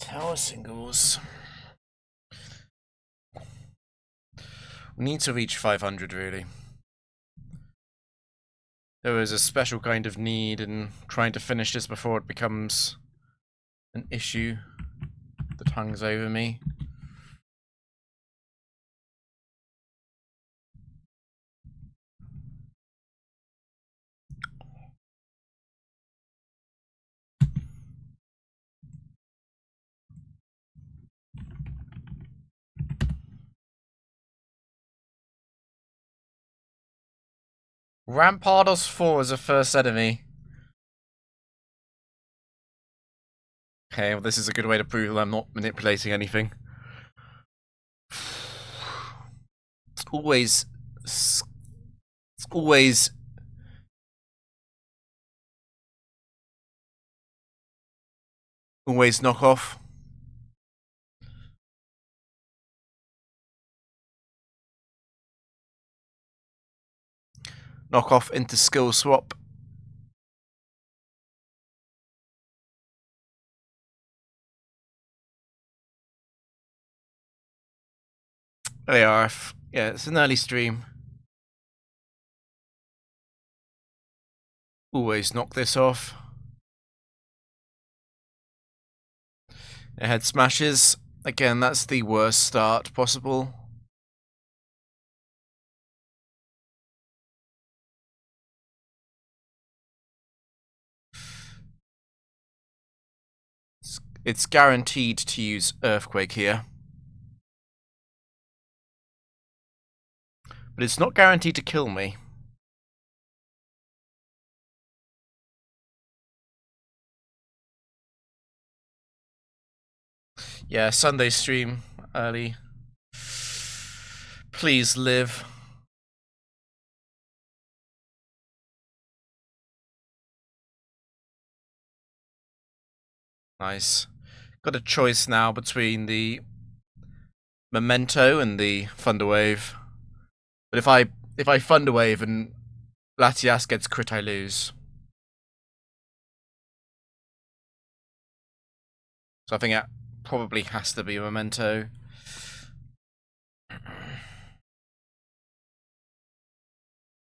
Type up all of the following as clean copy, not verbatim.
Tower singles. We need to reach 500, really. There is a special kind of need in trying to finish this before it becomes an issue that hangs over me. Rampardos 4 is a first enemy. Okay, well this is a good way to prove that I'm not manipulating anything. It's always knockoff. Knockoff into skill swap. There they are. Yeah, it's an early stream. Always knock this off. Head smashes. Again, that's the worst start possible. It's guaranteed to use Earthquake here. But it's not guaranteed to kill me. Yeah, Sunday stream early. Please live. Nice. Got a choice now between the Memento and the Thunderwave. But if I Thunderwave and Latias gets crit, I lose. So I think that probably has to be a Memento.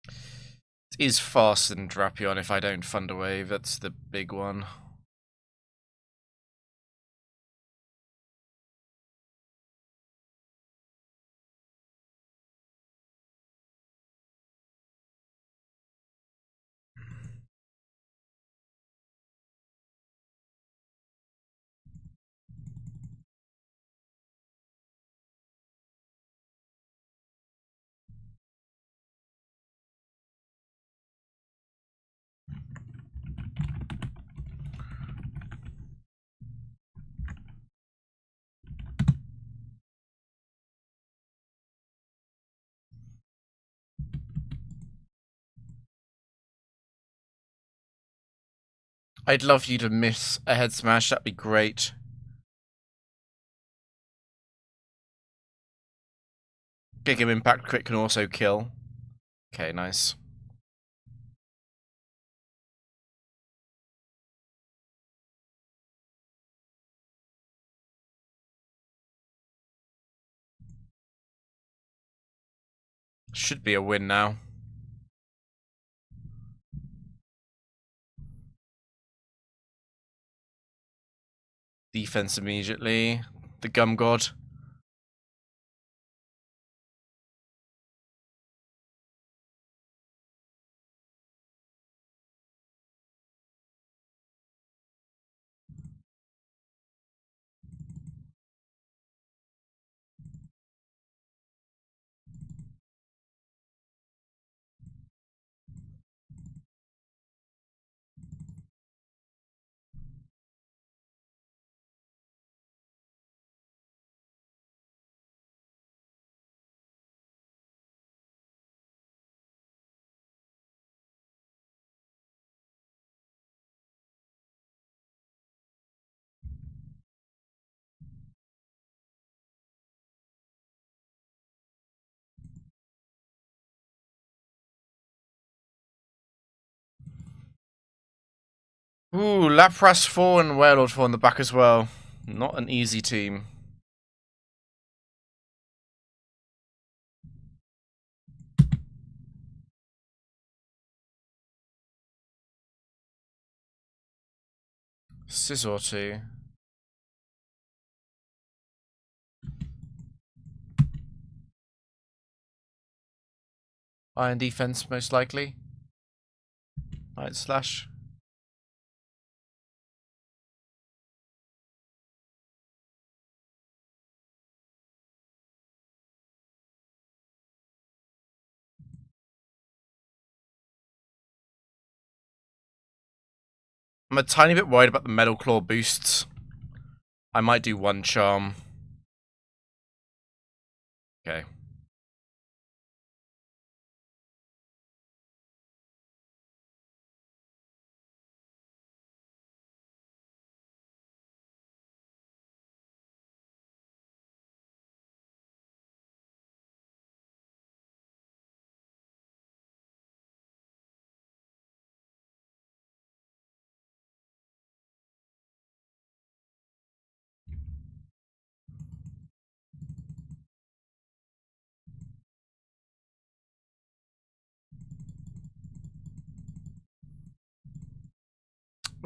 It is faster than Drapion if I don't Thunderwave. That's the big one. I'd love you to miss a head smash, that'd be great. Big impact crit can also kill. Okay, nice. Should be a win now. Defense immediately. The Gum God. Ooh, Lapras 4 and Wailord 4 in the back as well. Not an easy team. Scissor 2. Iron defense, most likely. Light slash. I'm a tiny bit worried about the Metal Claw boosts. I might do one charm. Okay.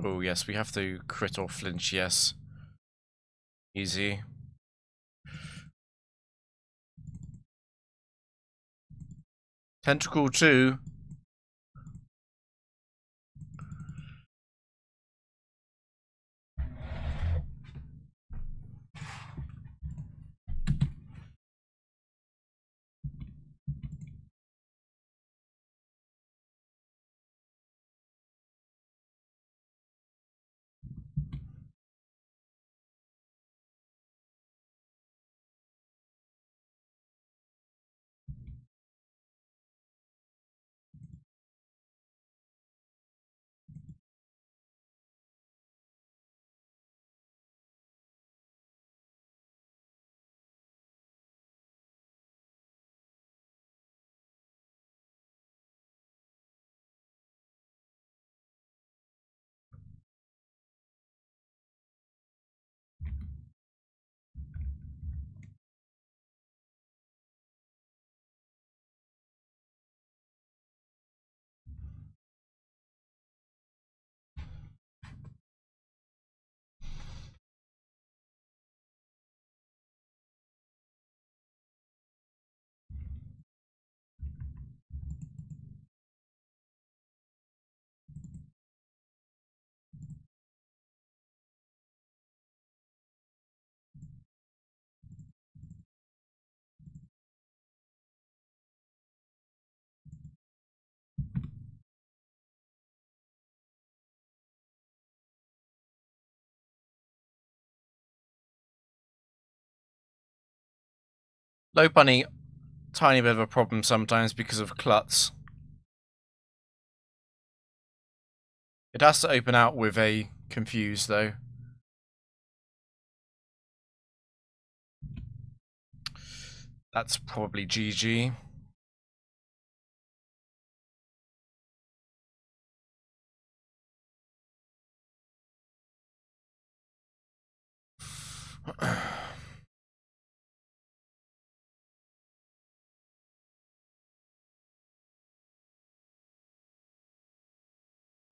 Oh, yes, we have to crit or flinch, yes. Easy. Tentacle 2. Low bunny, tiny bit of a problem sometimes because of Klutz. It has to open out with a confuse, though. That's probably GG.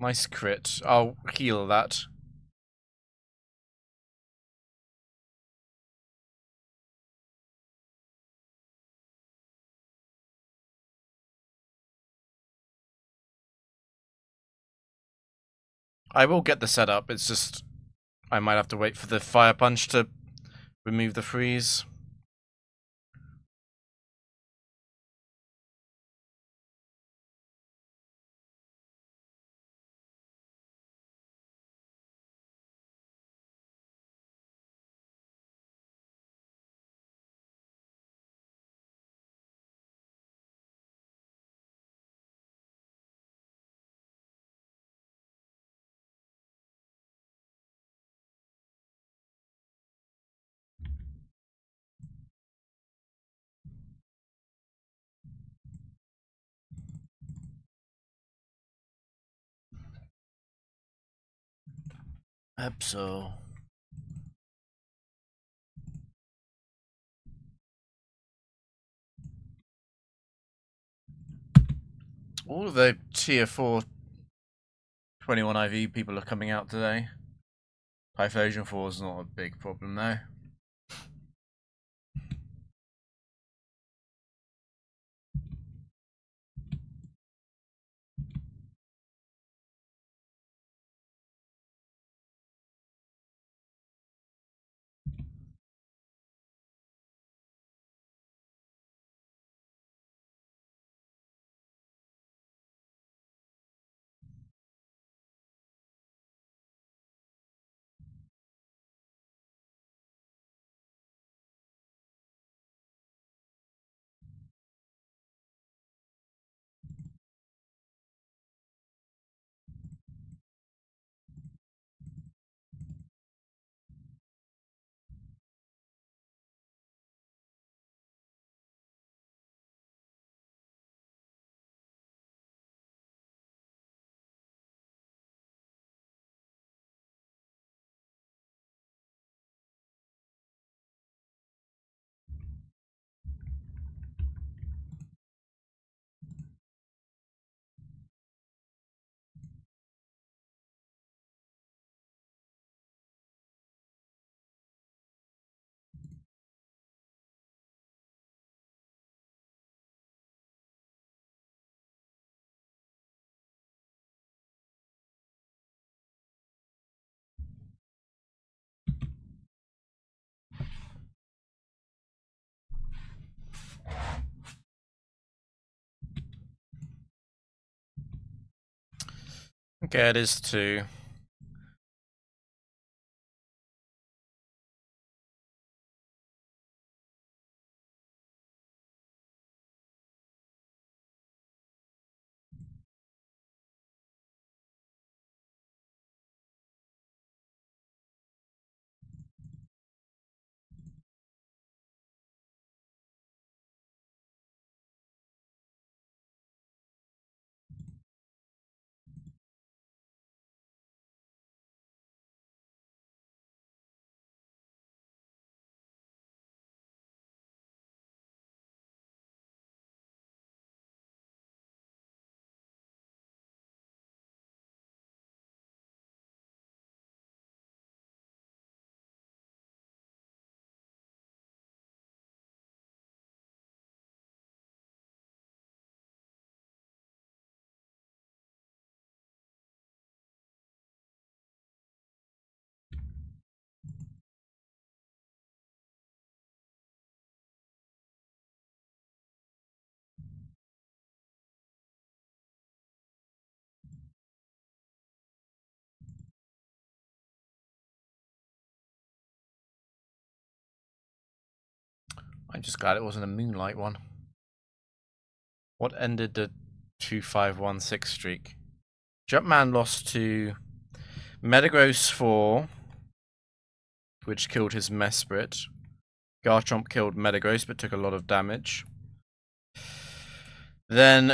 Nice crit. I'll heal that. I will get the setup, it's just I might have to wait for the fire punch to remove the freeze. Epso. All of the tier 4 21 IV people are coming out today. Typhlosion 4 is not a big problem though. Okay, it is 2. I'm just glad it wasn't a Moonlight one. What ended the 2516 streak? Jumpman lost to Metagross 4, which killed his Mesprit. Garchomp killed Metagross but took a lot of damage. Then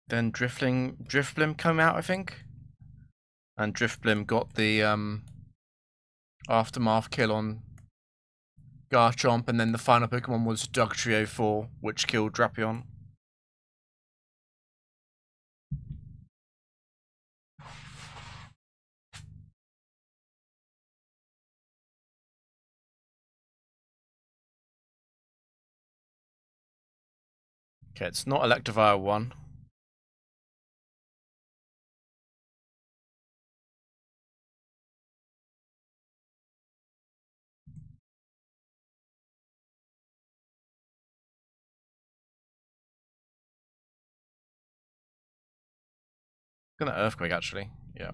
then Drifblim come out, I think. And Drifblim got the aftermath kill on Garchomp, and then the final Pokemon was Dugtrio 4, which killed Drapion. Okay, it's not Electivire 1. Gonna Earthquake, actually. Yeah.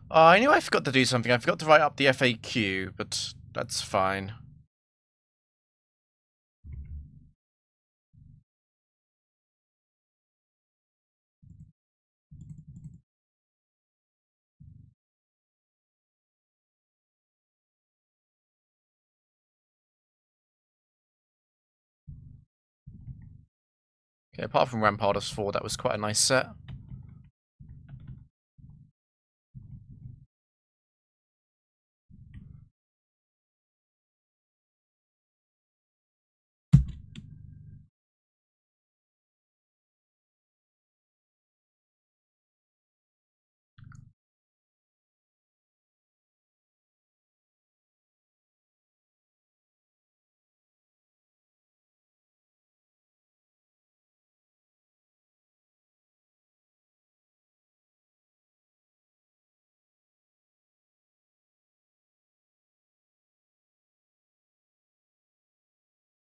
Oh, I knew I forgot to do something. I forgot to write up the FAQ, but that's fine. Okay, apart from Rampardos 4, that was quite a nice set.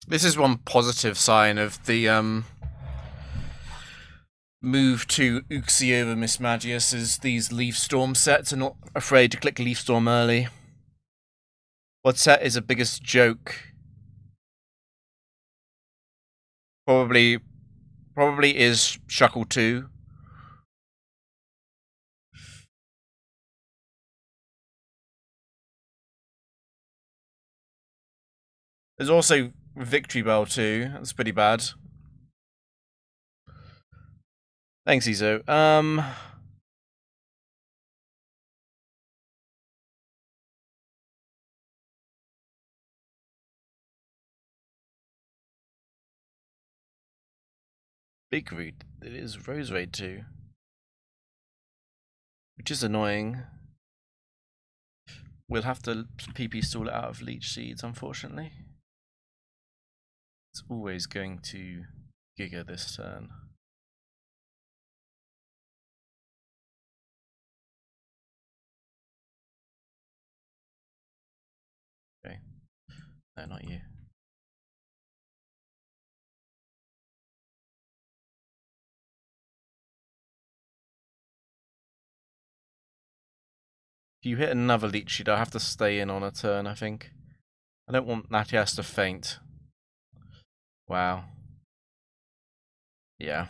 This is one positive sign of the move to Uxie over Mismagius, is these Leaf Storm sets are not afraid to click Leaf Storm early. What set is the biggest joke? Probably is Shuckle 2. There's also Victory Bell 2. That's pretty bad. Thanks, Izo. Big Root. It is Rose Raid 2. Which is annoying. We'll have to PP stall it out of Leech Seeds, unfortunately. It's always going to Giga this turn. Okay. No, not you. If you hit another Leech Seed, I'll have to stay in on a turn, I think. I don't want Latias to faint. Wow. Yeah.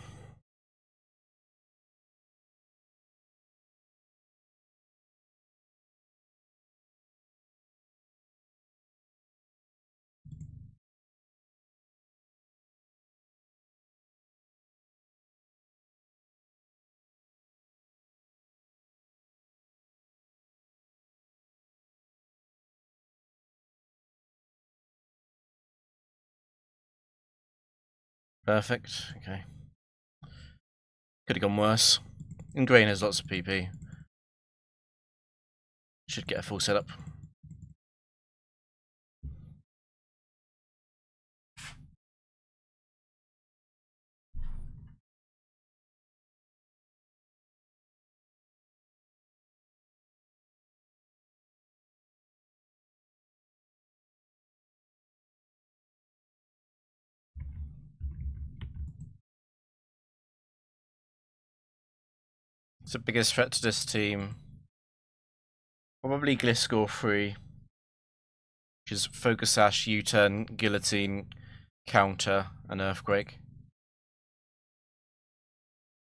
Perfect. Okay. Could have gone worse. Ingrain has lots of PP. Should get a full setup. What's the biggest threat to this team? Probably Gliscor 3. Which is Focus Sash, U-Turn, Guillotine, Counter, and Earthquake.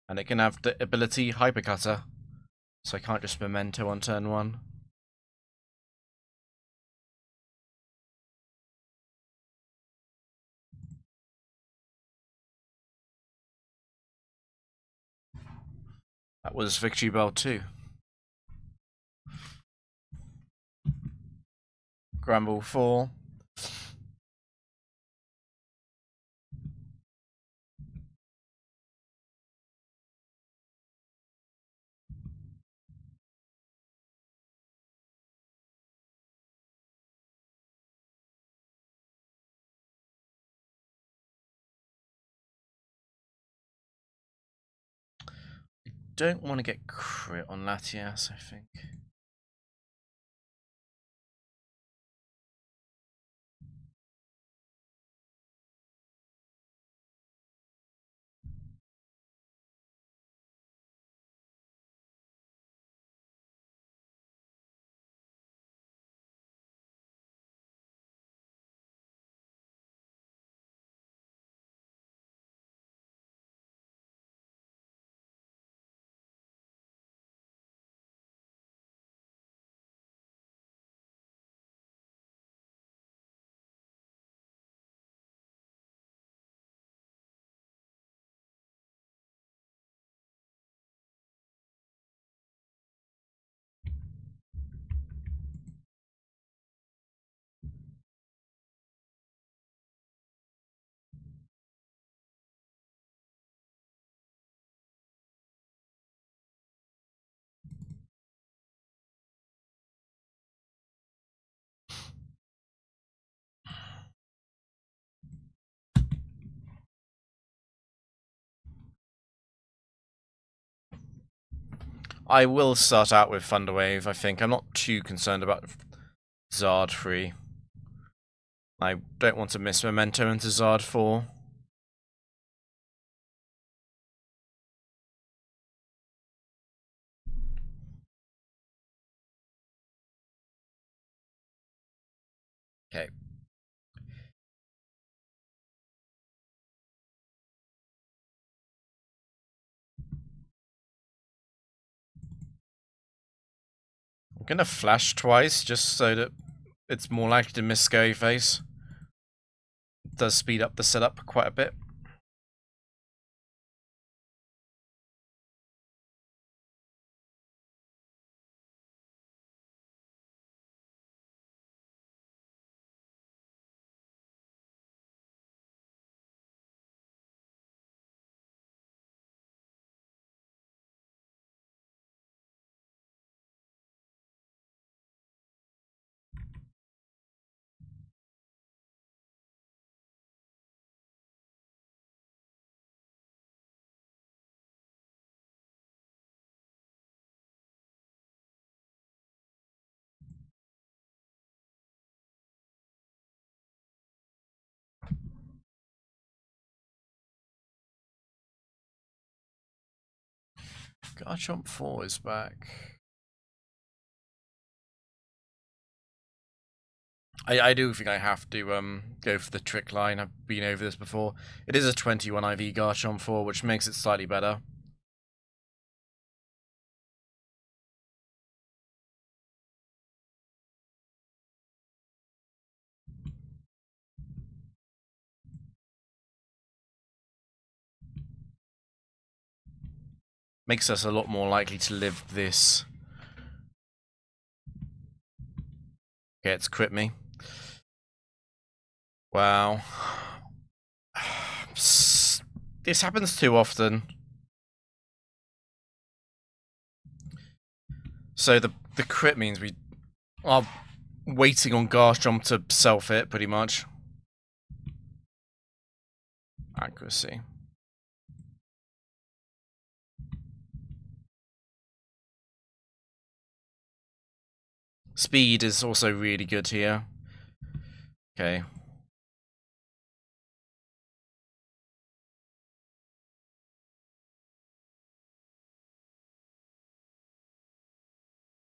And it can have the ability Hypercutter. So I can't just Memento on turn 1. That was Victory Bell 2. Gramble 4. Don't want to get crit on Latias, I think. I will start out with Thunderwave, I think. I'm not too concerned about Zard 3. I don't want to miss Memento into Zard 4. Okay. I'm gonna flash twice, just so that it's more likely to miss Scary Face. It does speed up the setup quite a bit. Garchomp 4 is back. I do think I have to go for the trick line. I've been over this before. It is a 21 IV Garchomp 4, which makes it slightly better. Makes us a lot more likely to live this. Okay, it's crit me. Wow. This happens too often. So the crit means we are waiting on Garchomp to self-hit, pretty much. Accuracy. Speed is also really good here. Okay.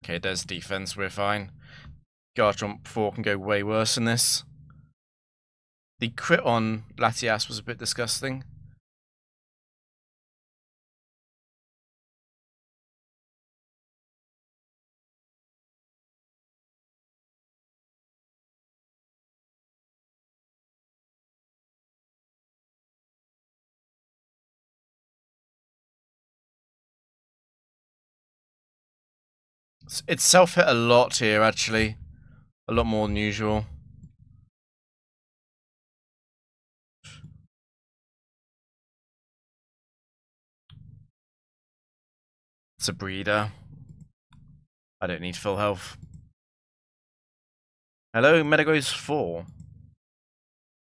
Okay, there's defense, we're fine. Garchomp 4 can go way worse than this. The crit on Latias was a bit disgusting. It's self-hit a lot here, actually. A lot more than usual. It's a breeder. I don't need full health. Hello, Metagross 4.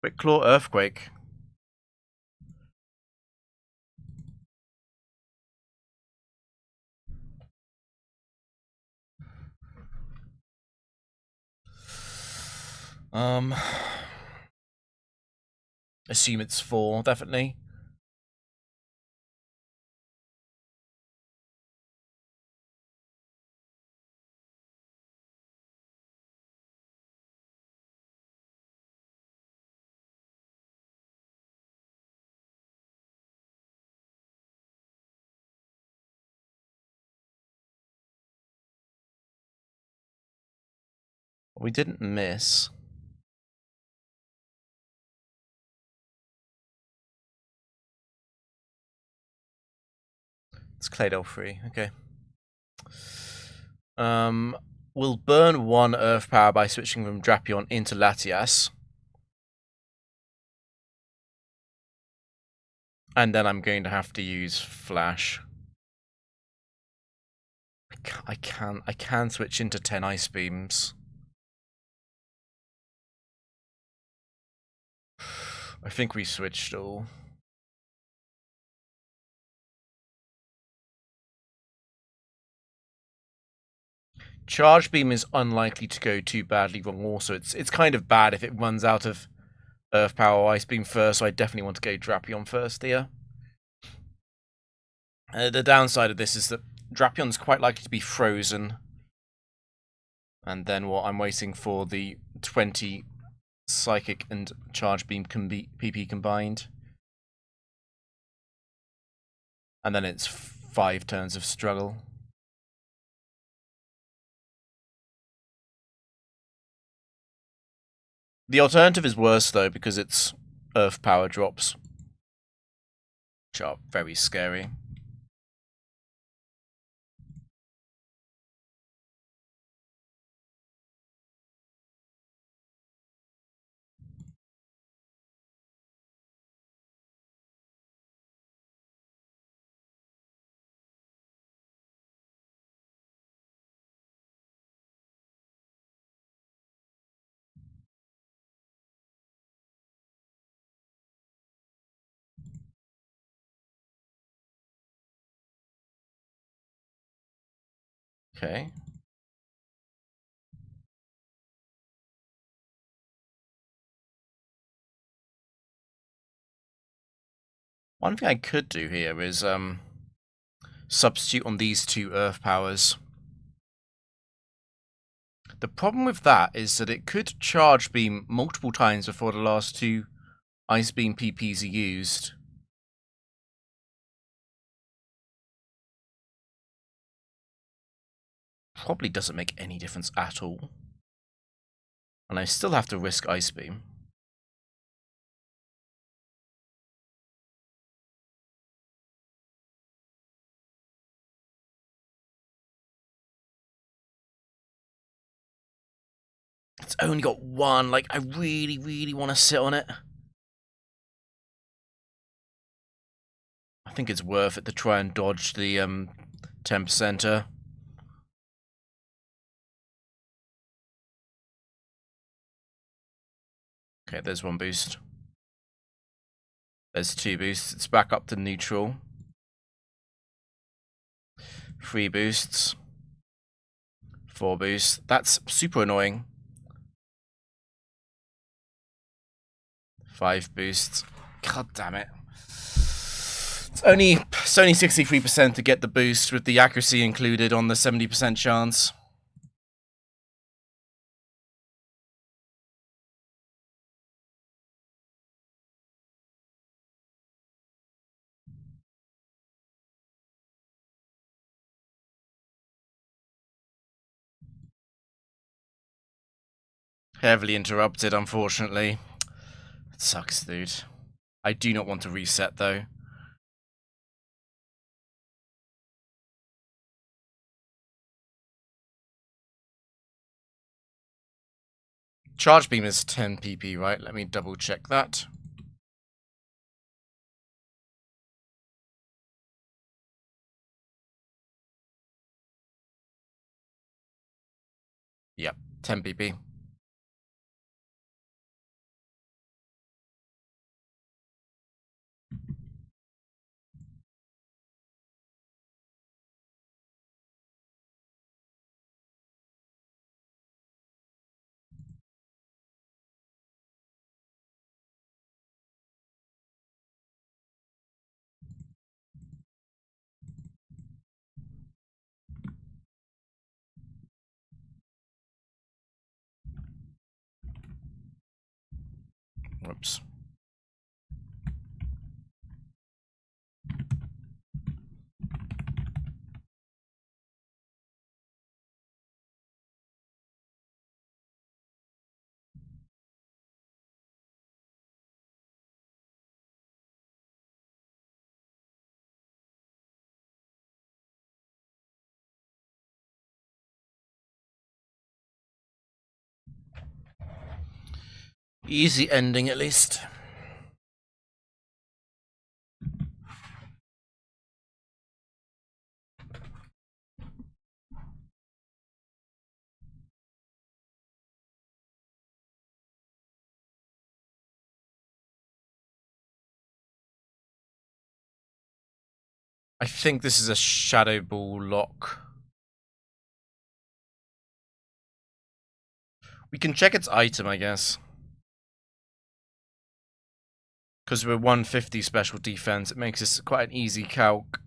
Quick Claw Earthquake. Assume it's 4, definitely. We didn't miss. It's Claydol free, okay. We'll burn 1 Earth Power by switching from Drapion into Latias. And then I'm going to have to use Flash. I can switch into 10 Ice Beams. I think we switched all. Charge Beam is unlikely to go too badly wrong also. It's kind of bad if it runs out of Earth Power or Ice Beam first, so I definitely want to go Drapion first here. The downside of this is that Drapion's quite likely to be frozen. And then I'm waiting for the 20 Psychic and Charge Beam PP combined. And then it's 5 turns of struggle. The alternative is worse, though, because it's Earth Power drops, which are very scary. Okay. One thing I could do here is substitute on these 2 Earth Powers. The problem with that is that it could Charge Beam multiple times before the last 2 Ice Beam PPs are used. Probably doesn't make any difference at all. And I still have to risk Ice Beam. It's only got 1, like, I really, really want to sit on it. I think it's worth it to try and dodge the 10%er. Okay, there's 1 boost. There's 2 boosts. It's back up to neutral. 3 boosts. 4 boosts. That's super annoying. 5 boosts. God damn it. It's only 63% to get the boost with the accuracy included on the 70% chance. Heavily interrupted, unfortunately. It sucks, dude. I do not want to reset, though. Charge Beam is 10 PP, right? Let me double check that. Yep, 10 PP. Whoops. Easy ending, at least. I think this is a Shadow Ball lock. We can check its item, I guess. Because we're 150 special defense, it makes this quite an easy calc.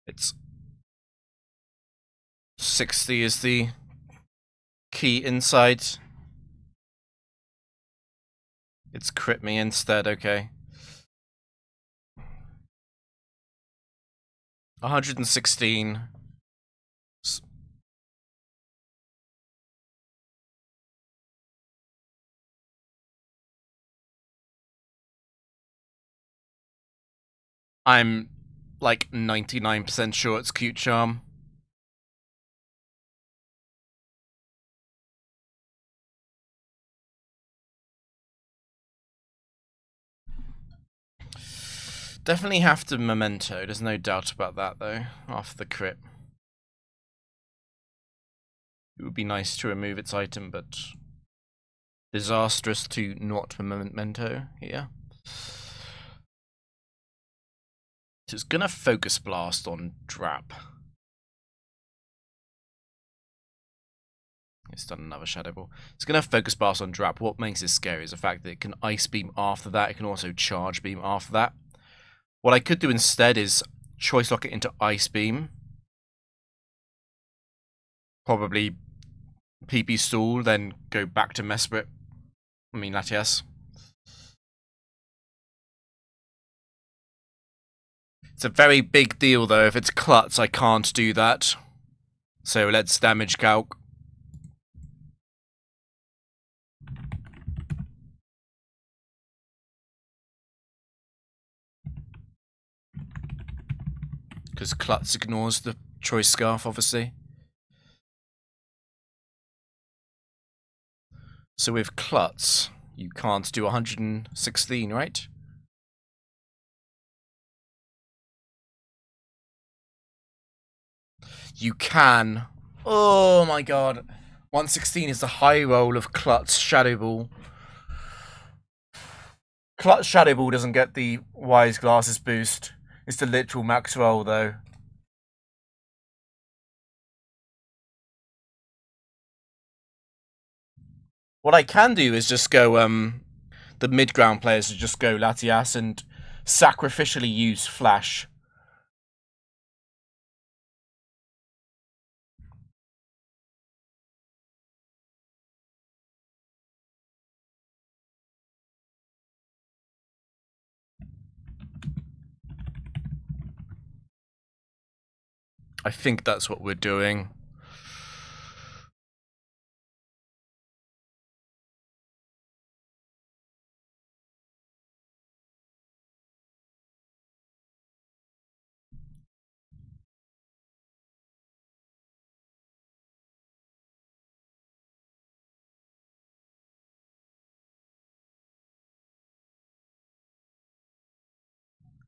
It's 60 is the key insight. It's crit me instead, okay. 116. I'm like 99% sure it's Cute Charm. Definitely have to Memento, there's no doubt about that though, after the crit. It would be nice to remove its item, but disastrous to not Memento here. So it's gonna Focus Blast on Drap. It's done another Shadow Ball. It's gonna Focus Blast on Drap. What makes it scary is the fact that it can Ice Beam after that. It can also Charge Beam after that. What I could do instead is Choice Lock it into Ice Beam. Probably PP Stall, then go back to Mesprit. I mean, Latias. It's a very big deal, though. If it's Klutz, I can't do that. So let's damage calc. Because Klutz ignores the Choice Scarf, obviously. So with Klutz, you can't do 116, right? You can. Oh my god. 116 is the high roll of Klutz Shadow Ball. Klutz Shadow Ball doesn't get the Wise Glasses boost. It's the literal max roll, though. What I can do is just go, the mid-ground players to just go Latias and sacrificially use Flash. I think that's what we're doing.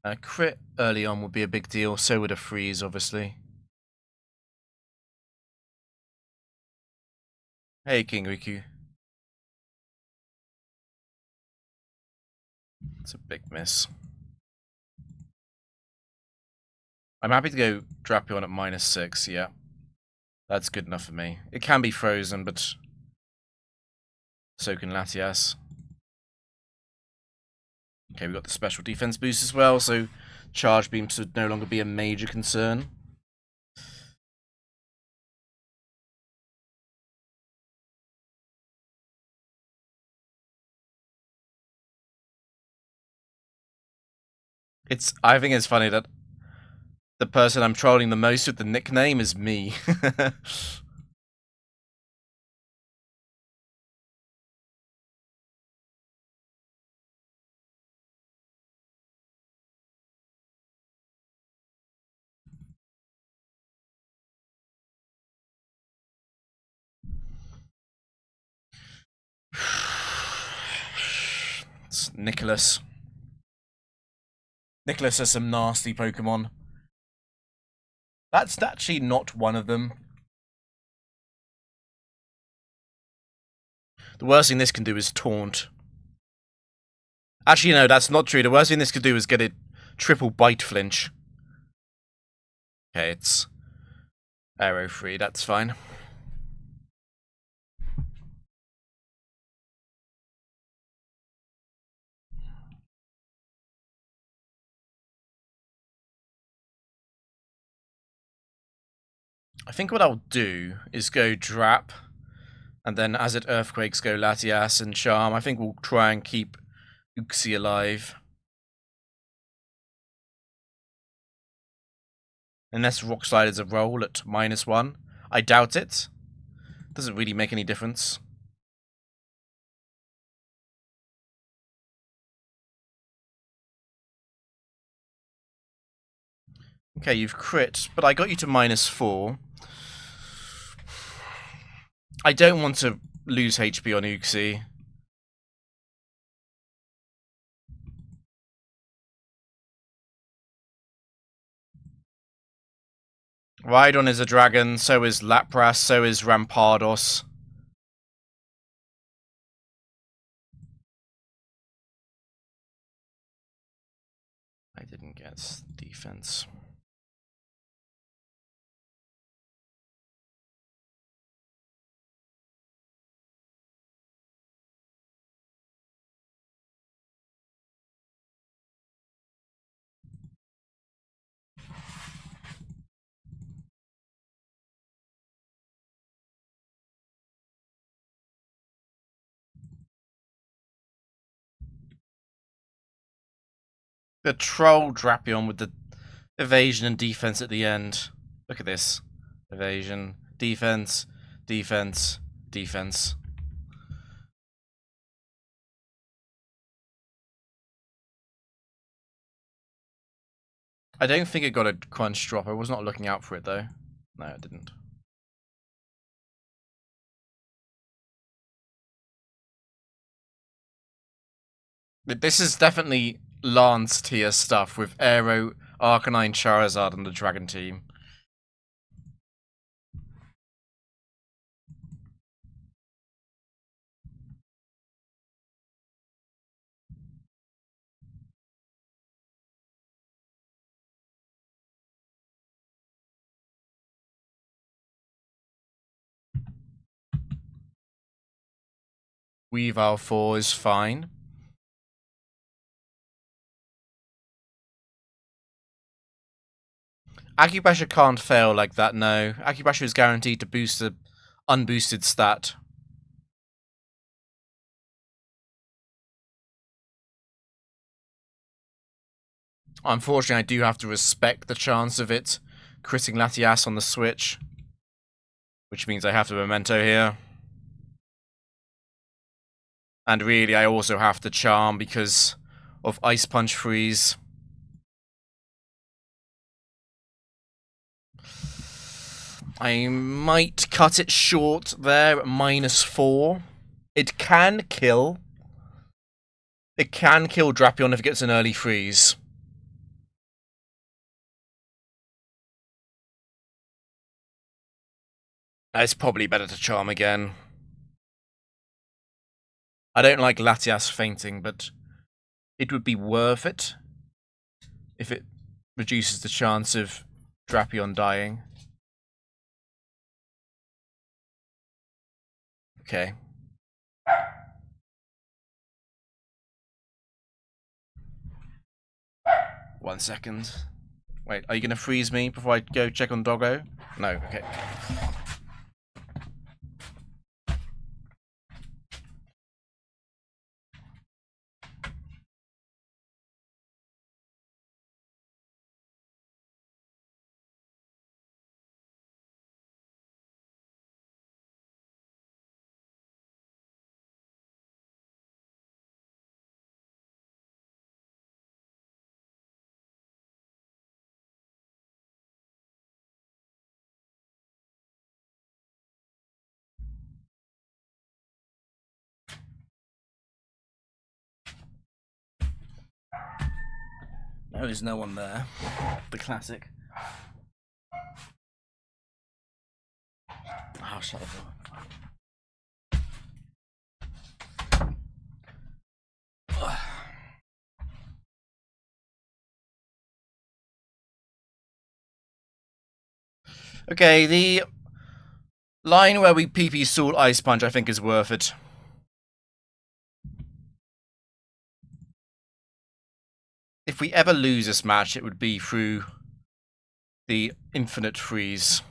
A crit early on would be a big deal, so would a freeze, obviously. Hey, King Riku. It's a big miss. I'm happy to go Drapion at -6, yeah. That's good enough for me. It can be frozen, but so can Latias. Okay, we've got the special defense boost as well, so charge beams would no longer be a major concern. I think it's funny that the person I'm trolling the most with the nickname is me. It's Nicholas. Nicholas has some nasty Pokemon. That's actually not one of them. The worst thing this can do is taunt. Actually, no, that's not true. The worst thing this could do is get it triple bite flinch. Okay, it's arrow free, that's fine. I think what I'll do is go Drap, and then as it Earthquakes go Latias and Charm. I think we'll try and keep Uxie alive. Unless Rock Slide is a roll at -1. I doubt it. Doesn't really make any difference. Okay, you've crit, but I got you to -4. I don't want to lose HP on Uxie. Rhydon is a dragon, so is Lapras, so is Rampardos. I didn't get defense. The troll Drapion with the evasion and defense at the end. Look at this. Evasion, defense, defense, defense. I don't think it got a crunch drop. I was not looking out for it though. No, it didn't. This is definitely Lance tier stuff with Aero, Arcanine, Charizard, and the Dragon team. Weavile 4 is fine. Acupressure can't fail like that, no. Acupressure is guaranteed to boost the unboosted stat. Unfortunately, I do have to respect the chance of it critting Latias on the switch, which means I have to Memento here. And really, I also have to Charm because of Ice Punch Freeze. I might cut it short there at -4. It can kill. It can kill Drapion if it gets an early freeze. It's probably better to Charm again. I don't like Latias fainting, but it would be worth it if it reduces the chance of Drapion dying. Okay. One second. Wait, are you going to freeze me before I go check on Doggo? No, okay. There's no one there. The classic. Oh, shut the door. Okay, the line where we PP Salt Ice Punch I think is worth it. If we ever lose this match, it would be through the infinite freeze.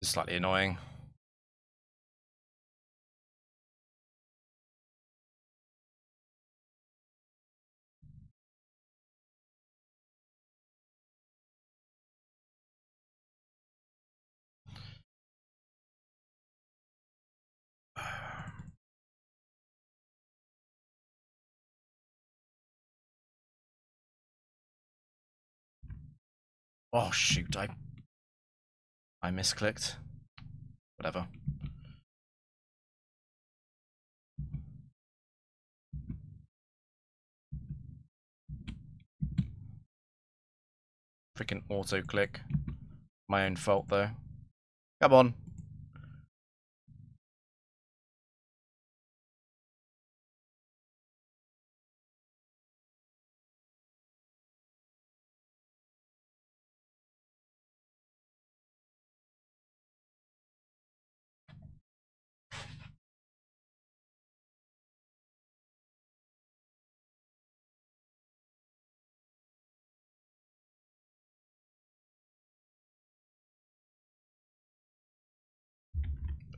It's slightly annoying. Oh shoot, I misclicked. Whatever. Freaking auto click. My own fault though. Come on.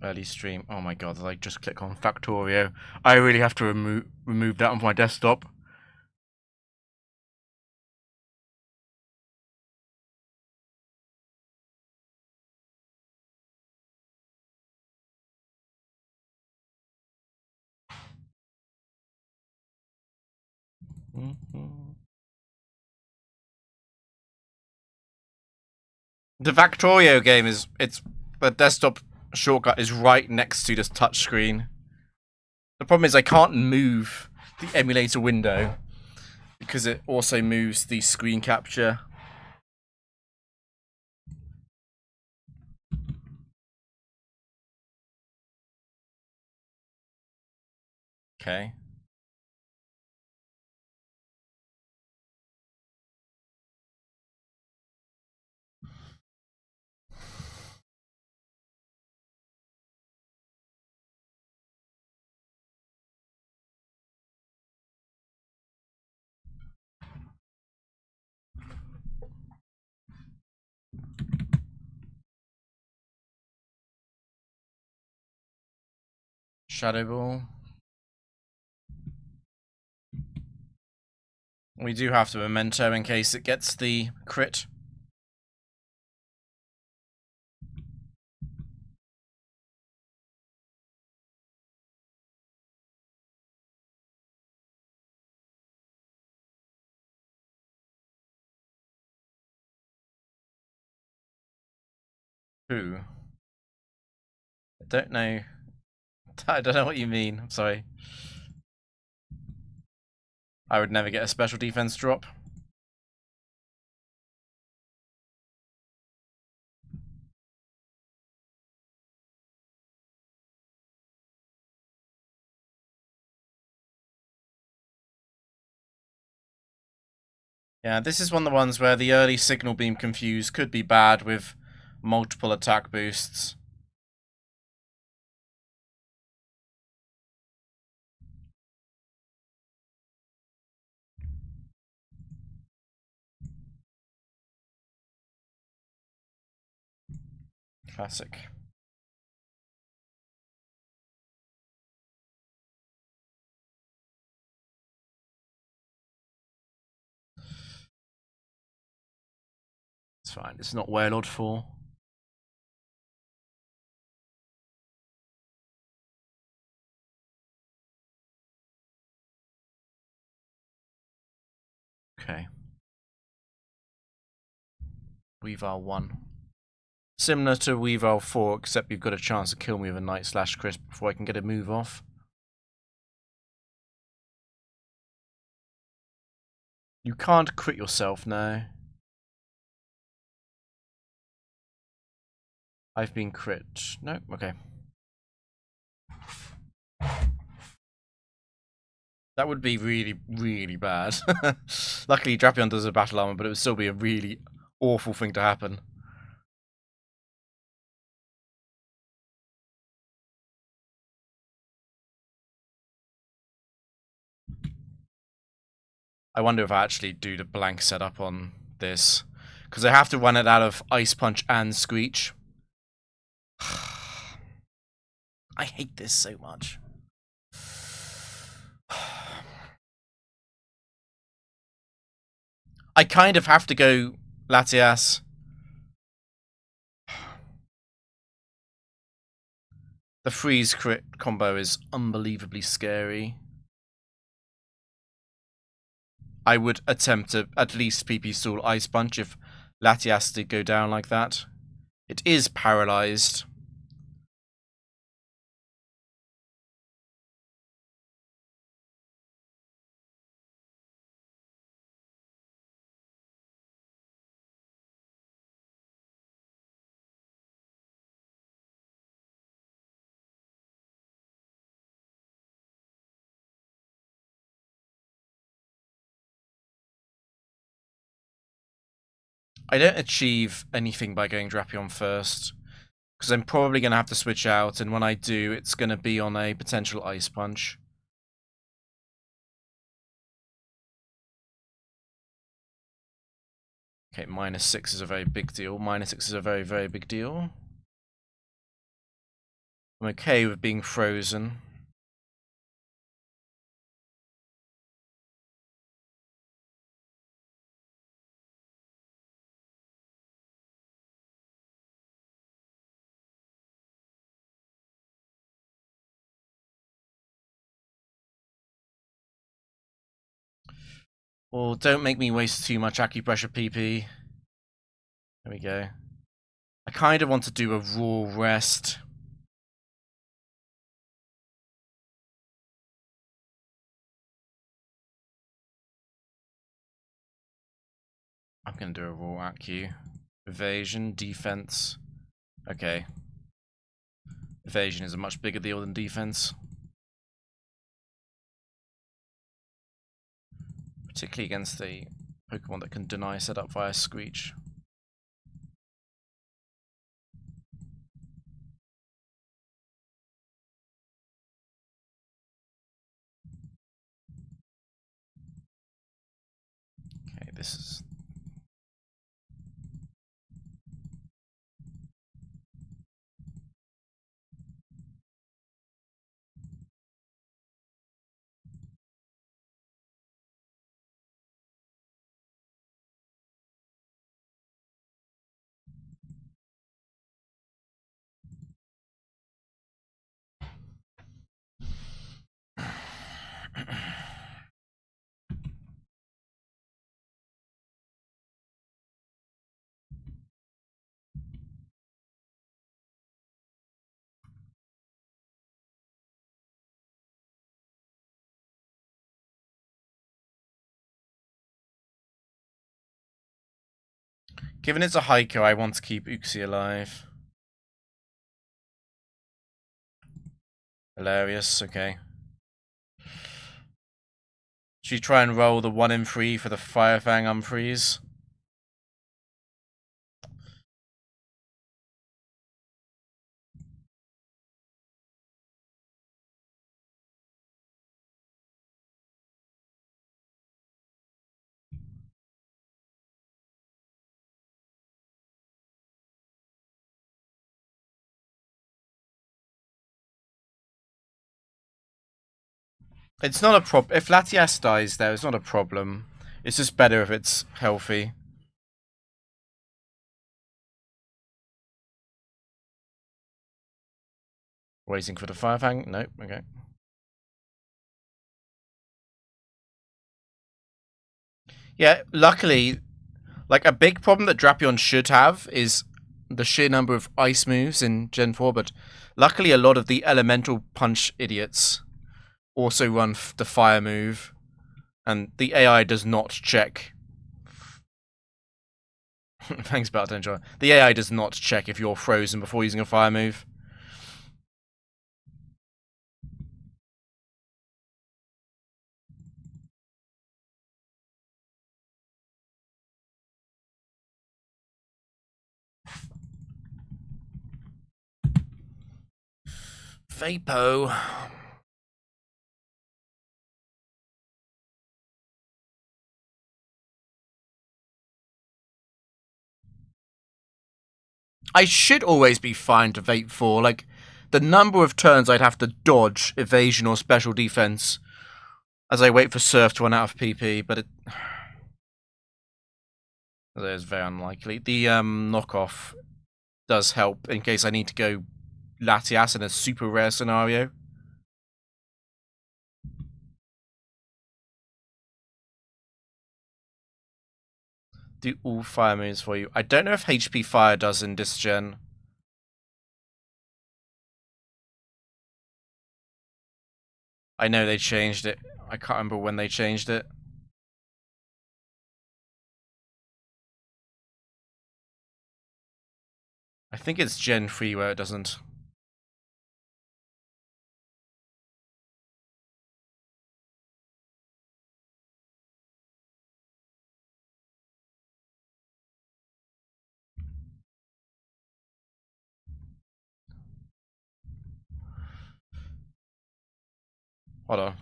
Early stream. Oh my god, I just click on Factorio. I really have to remove that on my desktop. The Factorio game is the desktop shortcut is right next to this touchscreen. The problem is I can't move the emulator window because it also moves the screen capture. Okay. Shadow Ball. We do have to memento in case it gets the crit. Who? I don't know. I don't know what you mean. I'm sorry. I would never get a special defense drop. Yeah, this is one of the ones where the early signal beam confuse could be bad with multiple attack boosts. Classic. It's fine. It's not Warlord 4. Okay. Weavile 1. Similar to Weavile 4, except you've got a chance to kill me with a Night Slash Crisp before I can get a move off. You can't crit yourself now. I've been crit. No? Okay. That would be really, really bad. Luckily, Drapion does a battle armor, but it would still be a really awful thing to happen. I wonder if I actually do the blank setup on this. Because I have to run it out of Ice Punch and Screech. I hate this so much. I kind of have to go Latias. The freeze crit combo is unbelievably scary. I would attempt to at least PP stall Ice Punch if Latias did go down like that. It is paralyzed. I don't achieve anything by going Drapion first, because I'm probably going to have to switch out, and when I do, it's going to be on a potential Ice Punch. Okay, -6 is a very big deal. -6 is a very, very big deal. I'm okay with being frozen. Well, don't make me waste too much acupressure PP. There we go. I kind of want to do a raw rest. I'm going to do a raw acu. Evasion, defense. Okay. Evasion is a much bigger deal than defense. Particularly against a Pokemon that can deny setup via Screech. Okay, this is... Given it's a Haiku, I want to keep Uxie alive. Hilarious, okay. Should you try and roll the 1 in 3 for the Fire Fang unfreeze? It's not a problem. If Latias dies there, it's not a problem. It's just better if it's healthy. Waiting for the Fire Fang? Nope, okay. Yeah, luckily, like a big problem that Drapion should have is the sheer number of ice moves in Gen 4, but luckily a lot of the elemental punch idiots also run the fire move, and the AI does not check. Thanks, Battenjoy. The AI does not check if you're frozen before using a fire move. Vapo. I should always be fine to vape for. Like, the number of turns I'd have to dodge evasion or special defense as I wait for Surf to run out of PP, but it is very unlikely. The knockoff does help in case I need to go Latias in a super rare scenario. Do all fire moves for you. I don't know if HP fire does in this gen. I know they changed it. I can't remember when they changed it. I think it's Gen 3 where it doesn't. Hold on.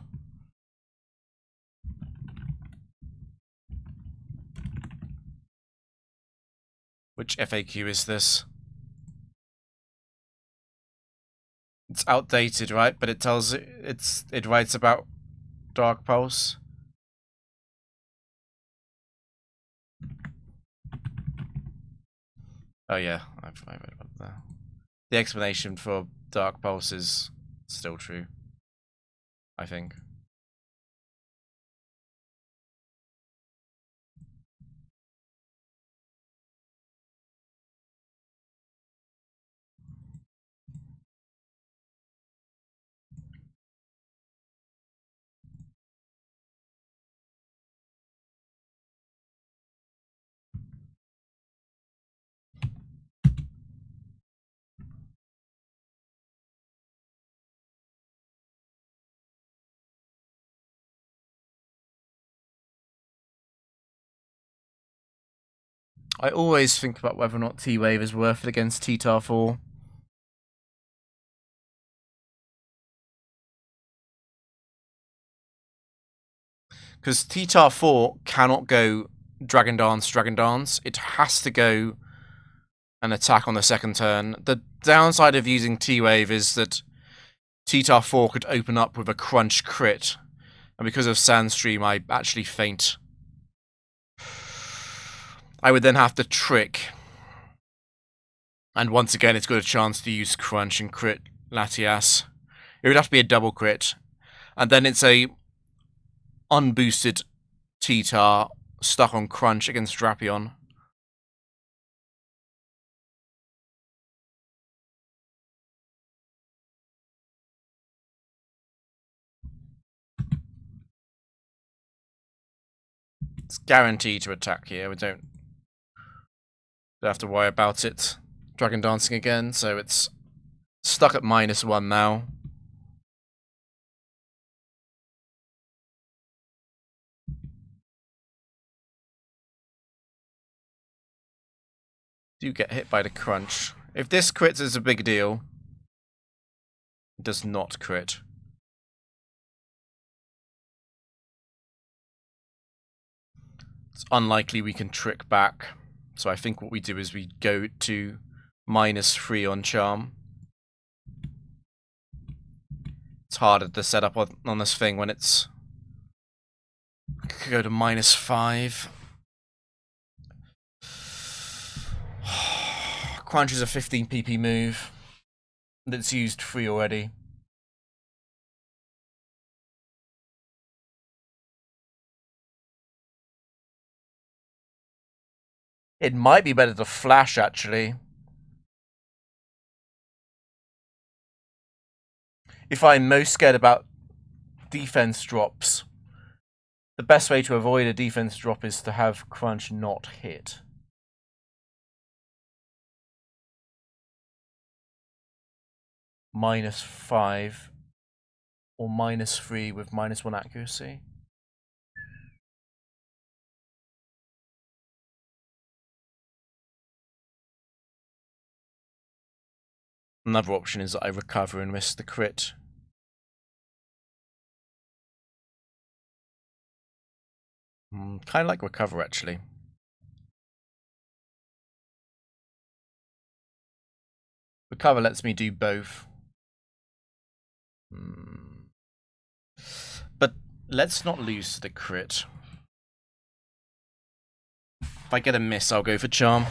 Which FAQ is this? It's outdated, right? But it tells it writes about Dark Pulse. Oh yeah, I've read about that. The explanation for Dark Pulse is still true, I think. I always think about whether or not T-Wave is worth it against T-Tar 4. Because T-Tar 4 cannot go Dragon Dance. It has to go an attack on the second turn. The downside of using T-Wave is that T-Tar 4 could open up with a Crunch crit. And because of Sandstream, I actually faint. I would then have to Trick. And once again, it's got a chance to use Crunch and crit Latias. It would have to be a double crit. And then it's a unboosted T-Tar stuck on Crunch against Drapion. It's guaranteed to attack here. We don't have to worry about it Dragon Dancing again, so it's stuck at -1 now. Do get hit by the Crunch. If this crits is a big deal, it does not crit. It's unlikely we can trick back, so I think what we do is we go to -3 on Charm. It's harder to set up on this thing when it's... Could go to -5. Crunch is a 15 PP move that's used free already. It might be better to flash, actually. If I'm most scared about defense drops, the best way to avoid a defense drop is to have Crunch not hit. -5 or -3 with -1 accuracy. Another option is that I recover and risk the crit. Kind of like recover, actually. Recover lets me do both. But let's not lose to the crit. If I get a miss, I'll go for charm.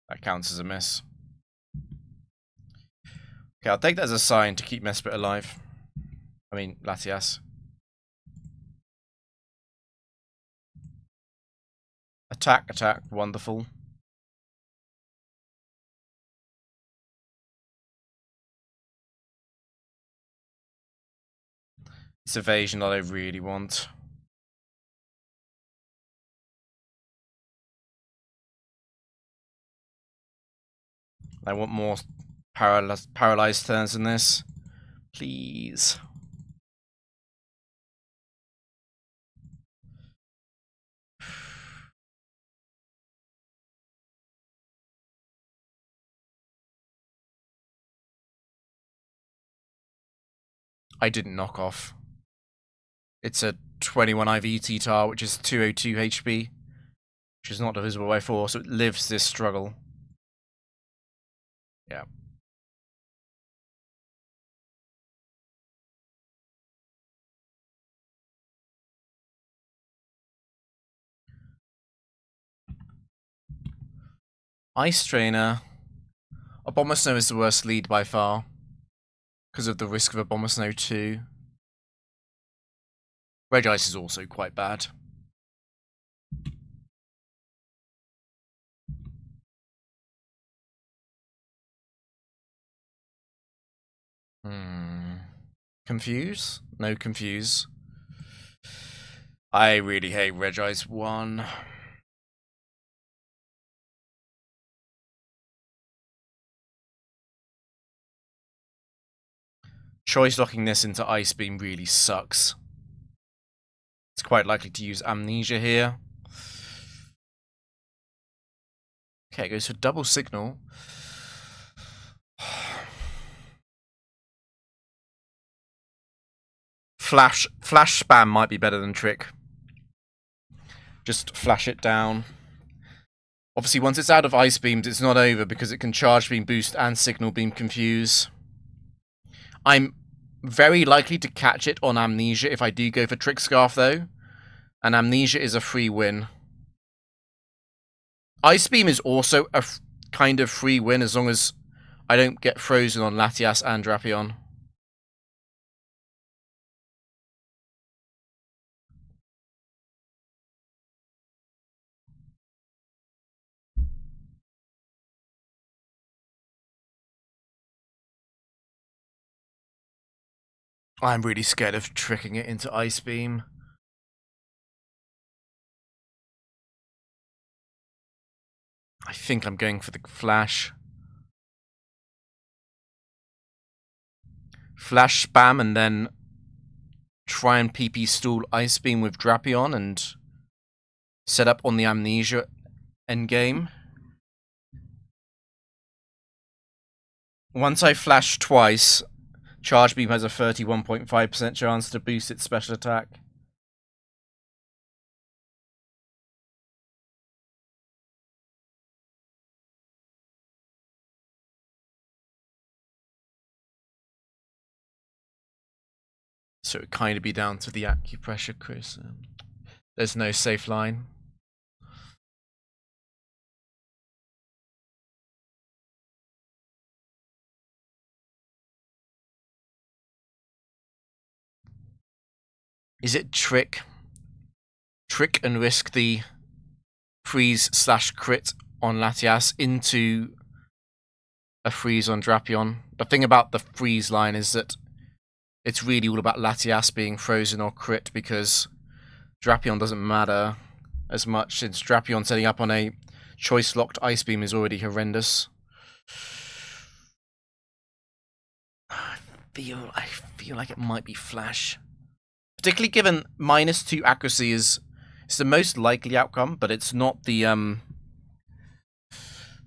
That counts as a miss. Okay, I'll take that as a sign to keep Mesprit alive. I mean, Latias. Attack, attack, wonderful. It's evasion that I really want. I want more paralyzed turns than this. Please. I didn't knock off. It's a 21 IV T-Tar, which is 202 HP, which is not divisible by 4, so it lives this struggle. Yeah. Ice Trainer. Abomasnow is the worst lead by far, because of the risk of Abomasnow 2. Regice is also quite bad. Confuse? No confuse. I really hate Regice 1. Choice locking this into Ice Beam really sucks. It's quite likely to use Amnesia here. Okay, it goes for double signal. Flash spam might be better than trick. Just flash it down. Obviously, once it's out of Ice Beams, it's not over because it can Charge Beam boost and Signal Beam confuse. I'm very likely to catch it on Amnesia if I do go for Trick Scarf, though. And Amnesia is a free win. Ice Beam is also a kind of free win as long as I don't get frozen on Latias and Drapion. I'm really scared of tricking it into Ice Beam. I think I'm going for the Flash. Flash spam and then try and PP stall Ice Beam with Drapion and set up on the Amnesia endgame. Once I flash twice, Charge Beam has a 31.5% chance to boost its special attack. So it would kind of be down to the acupressure, Chris. There's no safe line. Is it trick? Trick and risk the freeze / crit on Latias into a freeze on Drapion. The thing about the freeze line is that it's really all about Latias being frozen or crit because Drapion doesn't matter as much since Drapion setting up on a choice locked Ice Beam is already horrendous. I feel like it might be Flash. Particularly given -2 accuracy is the most likely outcome, but it's not the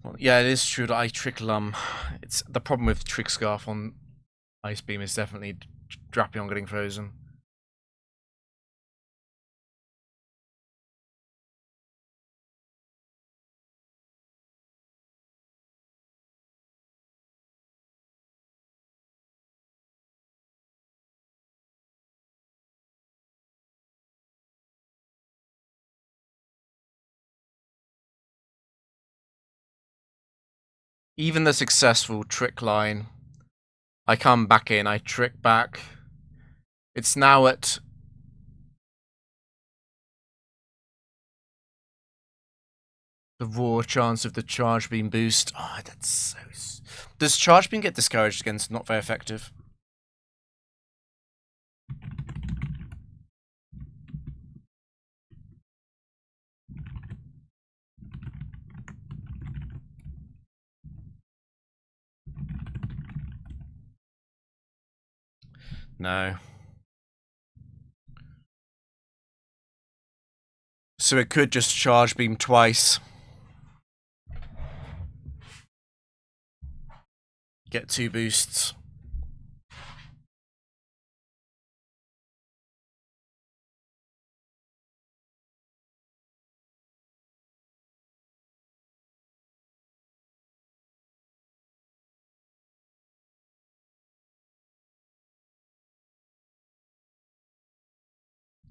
Well, yeah, it is true that I trick Lum. It's the problem with Trick Scarf on Ice Beam is definitely Drapion getting frozen. Even the successful trick line, I come back in, I trick back. It's now at the raw chance of the Charge Beam boost. Oh, that's so... Does Charge Beam get discouraged against not very effective? No. So it could just Charge Beam twice. Get 2 boosts.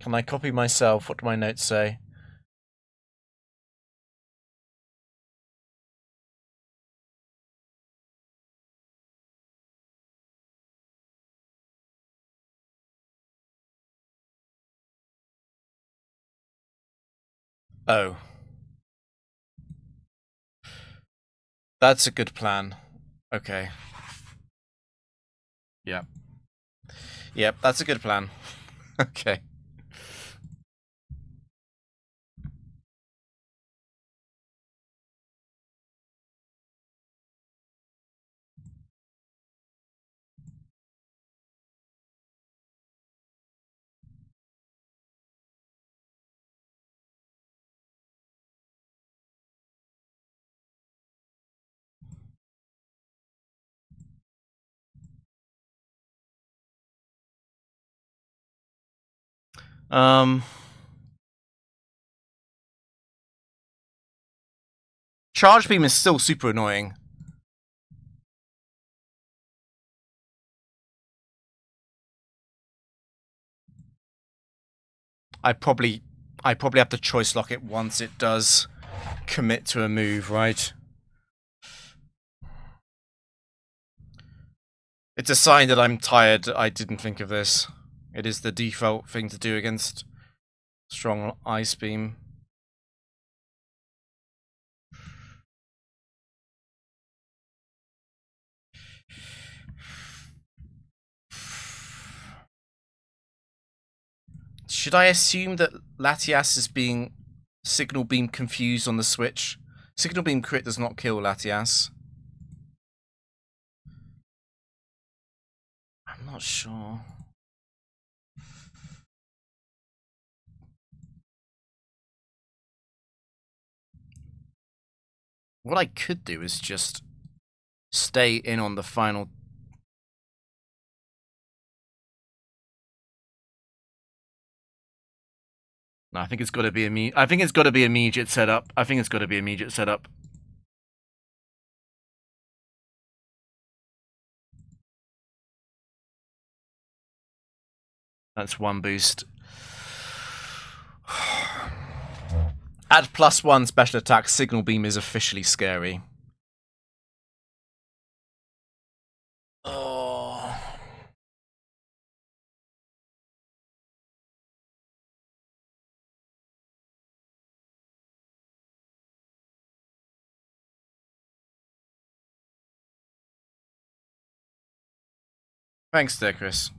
Can I copy myself? What do my notes say? Oh. That's a good plan. Okay. Yep. Yep, that's a good plan. Okay. Charge Beam is still super annoying. I probably have to choice lock it once it does commit to a move, right? It's a sign that I'm tired. I didn't think of this. It is the default thing to do against strong Ice Beam. Should I assume that Latias is being Signal Beam confused on the switch? Signal Beam crit does not kill Latias. I'm not sure. What I could do is just stay in on the final. No, I think it's got to be immediate. I think it's got to be immediate setup. I think it's got to be immediate setup. That's 1 boost. At +1 special attack, Signal Beam is officially scary. Oh. Thanks there, Chris.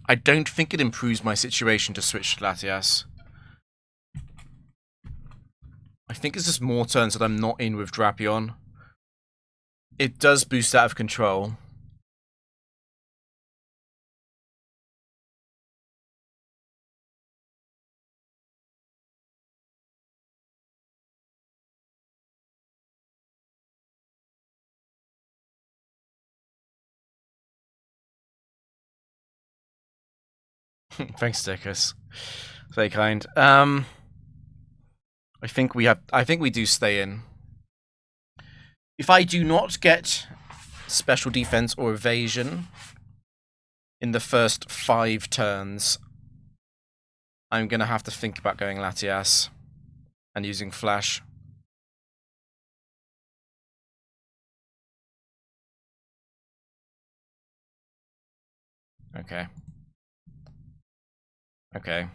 I don't think it improves my situation to switch to Latias. I think it's just more turns that I'm not in with Drapion. It does boost out of control. Thanks, Stickers. Very kind. I think we do stay in. If I do not get special defense or evasion in the first 5 turns, I'm gonna have to think about going Latias and using flash. Okay. Okay.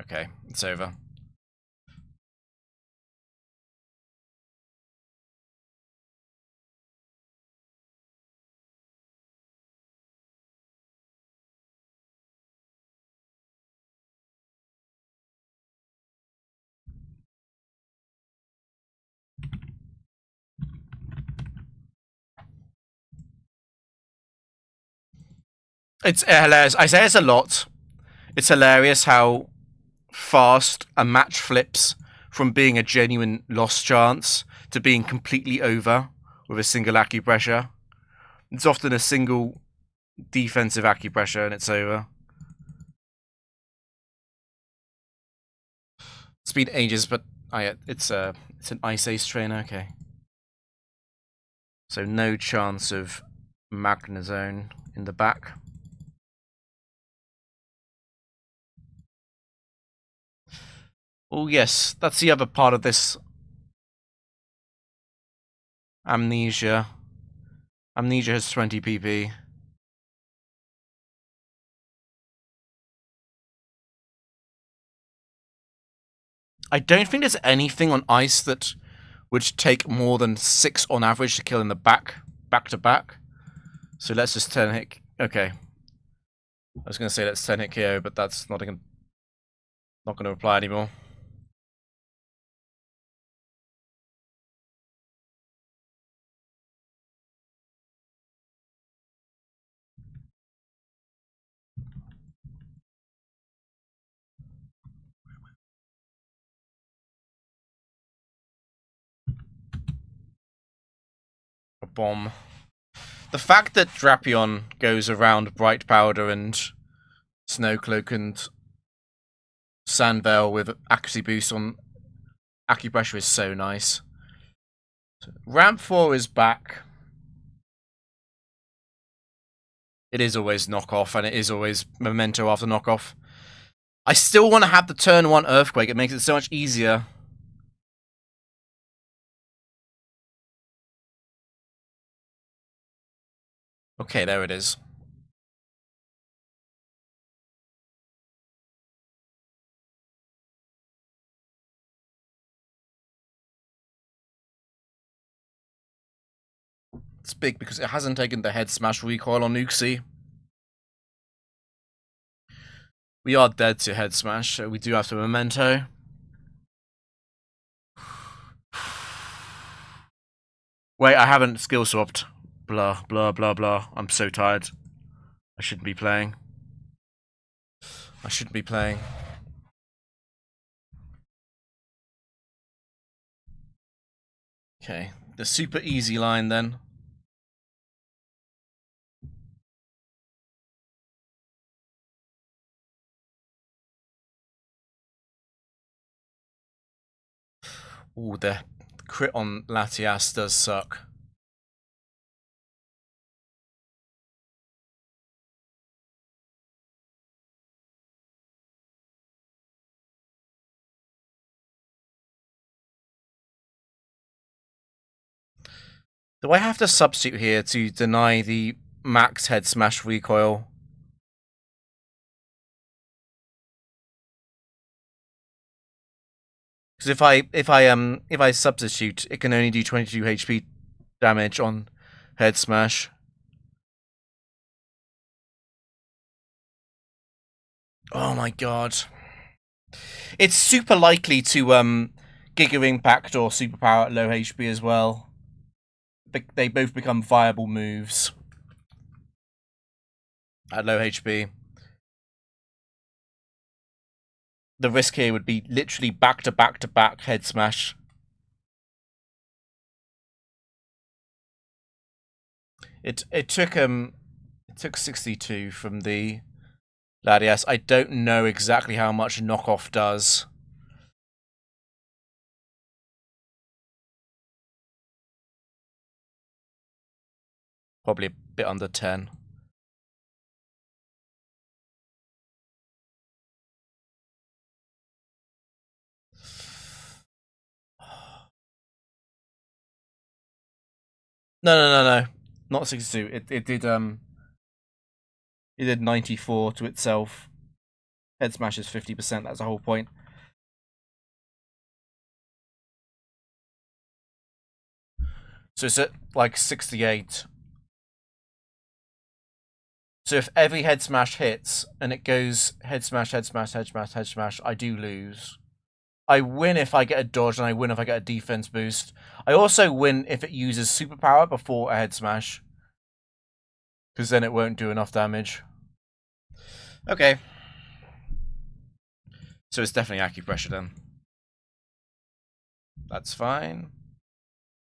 Okay, it's over. It's hilarious. I say it's a lot. It's hilarious how fast a match flips from being a genuine lost chance to being completely over with a single acupressure. It's often a single defensive acupressure and it's over. It's been ages, but it's an Ice Ace trainer. Okay, so no chance of Magnezone in the back. Oh yes, that's the other part of this. Amnesia. Amnesia has 20 PP. I don't think there's anything on ice that would take more than 6 on average to kill in the back to back. So let's just 10 hit. Okay. I was going to say let's 10 hit KO, but that's not going to apply anymore. A bomb. The fact that Drapion goes around Bright Powder and Snowcloak and Sandveil with accuracy boost on acupressure is so nice. Ramp 4 is back. It is always knockoff, and it is always memento after knockoff. I still want to have the turn 1 Earthquake. It makes it so much easier. Okay, there it is. It's big because it hasn't taken the head smash recoil on Uxie. We are dead to head smash, so we do have to memento. Wait, I haven't skill swapped. Blah, blah, blah, blah. I'm so tired. I shouldn't be playing. I shouldn't be playing. Okay, the super easy line then. Ooh, the crit on Latias does suck. Do I have to substitute here to deny the max head smash recoil? Because if I substitute, it can only do 22 HP damage on head smash. Oh my god. It's super likely to Giga Impact or Superpower at low HP as well. They both become viable moves at low HP. The risk here would be literally back to back to back head smash. It took 62 from the Latias. I don't know exactly how much knockoff does. Probably a bit under 10. No. Not 62. It did 94 to itself. Head smash is 50%. That's the whole point. So it's at like 68. So if every head smash hits and it goes head smash, head smash, head smash, head smash, I do lose. I win if I get a dodge and I win if I get a defense boost. I also win if it uses superpower before a head smash. Because then it won't do enough damage. Okay. So it's definitely acupressure then. That's fine.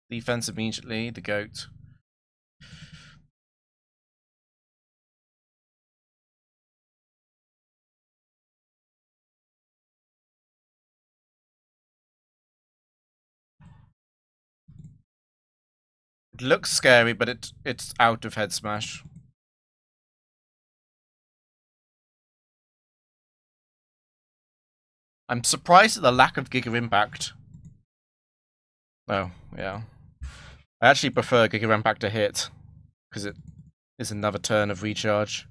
Defense immediately, the goat. It looks scary, but it's out of head smash. I'm surprised at the lack of Giga Impact. Oh, yeah. I actually prefer Giga Impact to hit, because it is another turn of recharge.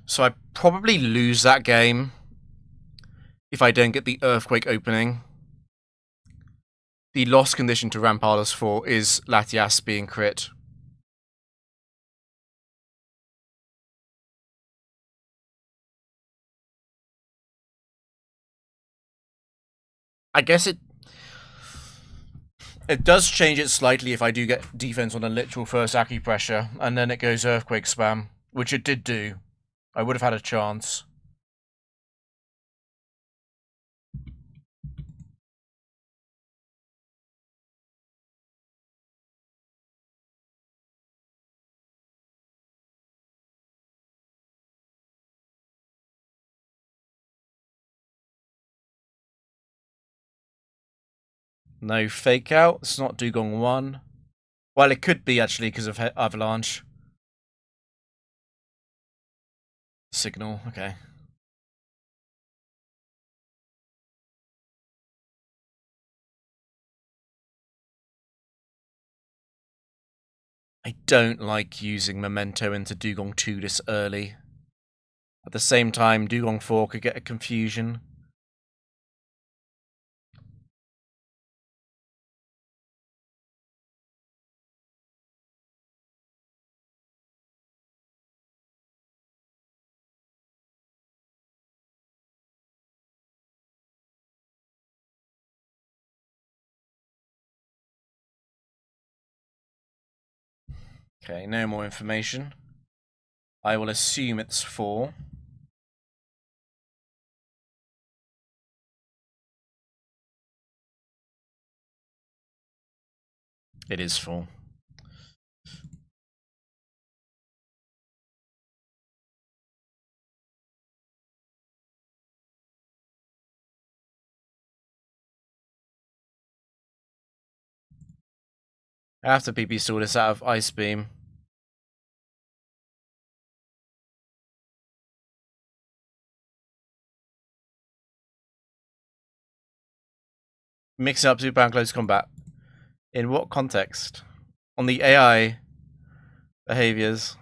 So I probably lose that game if I don't get the Earthquake opening. The lost condition to Rampardos 4 is Latias being crit. I guess it does change it slightly if I do get defense on a literal first acupressure, and then it goes Earthquake spam, which it did do. I would have had a chance. No fake out. It's not Dugong 1. Well, it could be actually because of Avalanche. Signal, okay. I don't like using Memento into Dugong 2 this early. At the same time, Dugong 4 could get a confusion. Okay, no more information. I will assume it's 4. It is 4. I have to PP saw this out of Ice Beam. Mixing up Superpower and close combat. In what context? On the AI behaviors.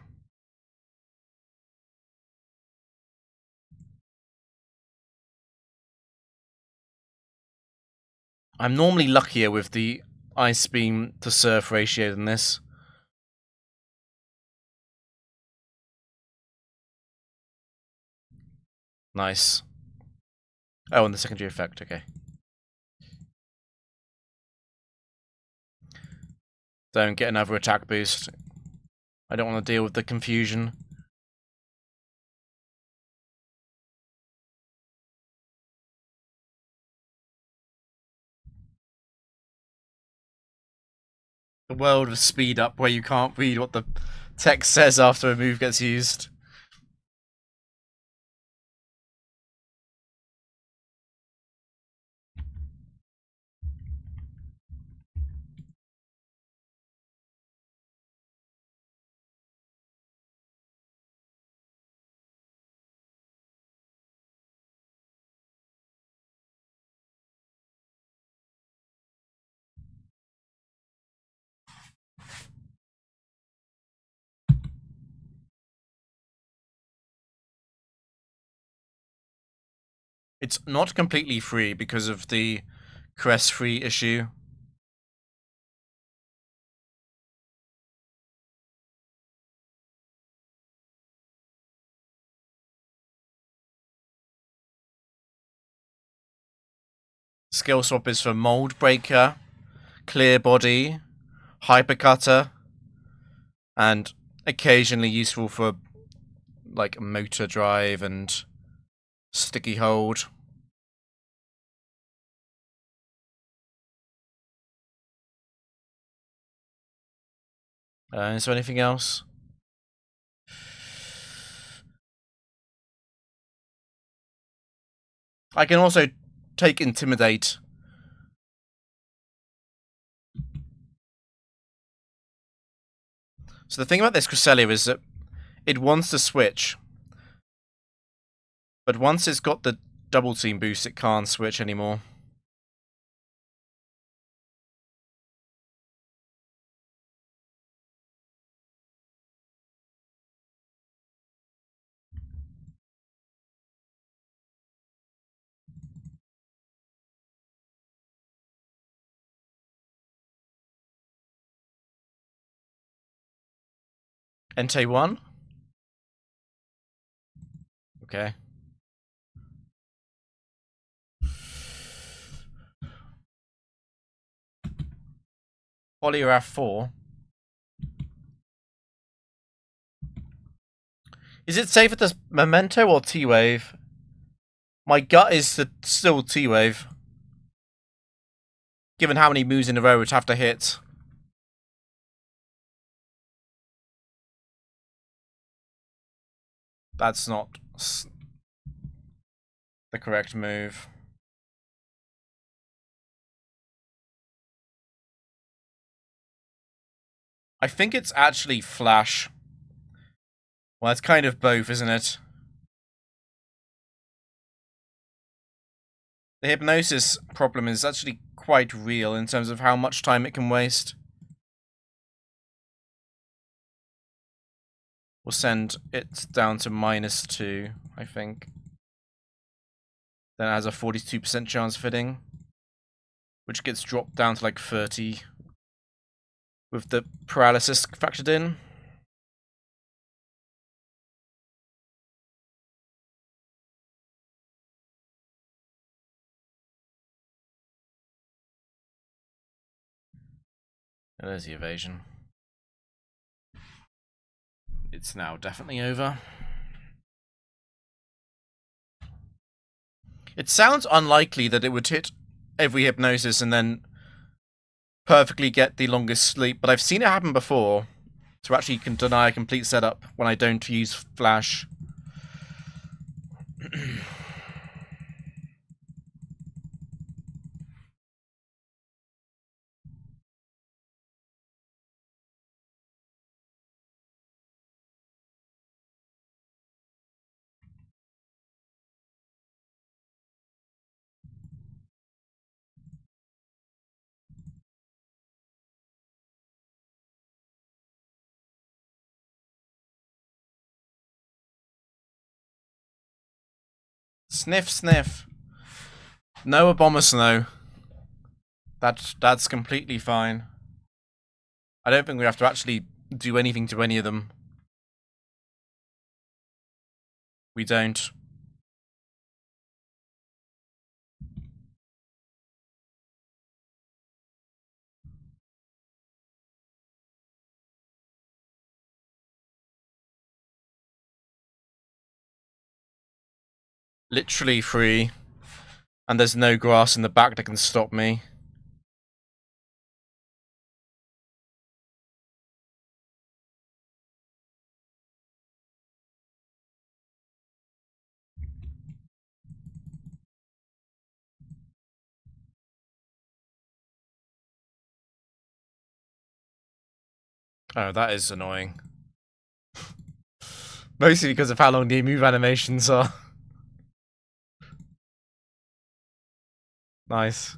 I'm normally luckier with the ice beam to surf ratio than this. Nice. Oh, and the secondary effect, okay. Don't get another attack boost. I don't want to deal with the confusion. The world of speed up where you can't read what the text says after a move gets used. It's not completely free because of the crest free issue. Skill swap is for Mold Breaker, Clear Body, Hypercutter, and occasionally useful for like Motor Drive and Sticky Hold. Is there anything else? I can also take Intimidate. So the thing about this Cresselia is that it wants to switch, but once it's got the double team boost, it can't switch anymore. Entei 1? Okay. Poliwrath 4. Is it safer to Memento or T-Wave? My gut is still T-Wave. Given how many moves in a row it would have to hit. That's not the correct move. I think it's actually Flash. Well, it's kind of both, isn't it? The hypnosis problem is actually quite real in terms of how much time it can waste. We'll send it down to -2, I think. Then it has a 42% chance of hitting, which gets dropped down to like 30 with the paralysis factored in. And there's the evasion. It's now definitely over. It sounds unlikely that it would hit every hypnosis and then perfectly get the longest sleep, but I've seen it happen before. So actually you can deny a complete setup when I don't use Flash. Sniff, sniff. No Abomasnow. That's completely fine. I don't think we have to actually do anything to any of them. We don't. Literally free. And there's no grass in the back that can stop me. Oh, that is annoying. Mostly because of how long the move animations are. Nice.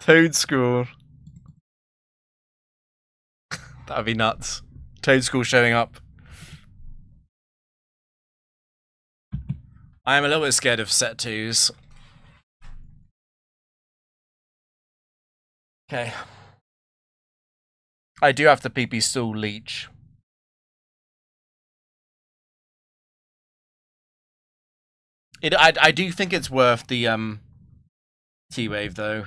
Toadschool. That'd be nuts. Toadschool showing up. I am a little bit scared of set 2s. Okay. I do have to PP Stool Leech. I do think it's worth the T-Wave though.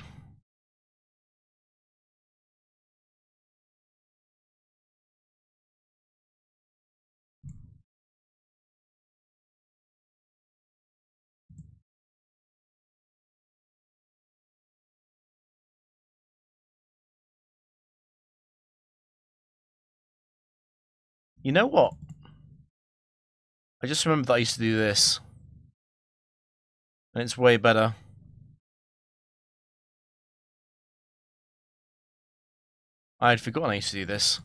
You know what? I just remembered that I used to do this. And it's way better. I had forgotten I used to do this.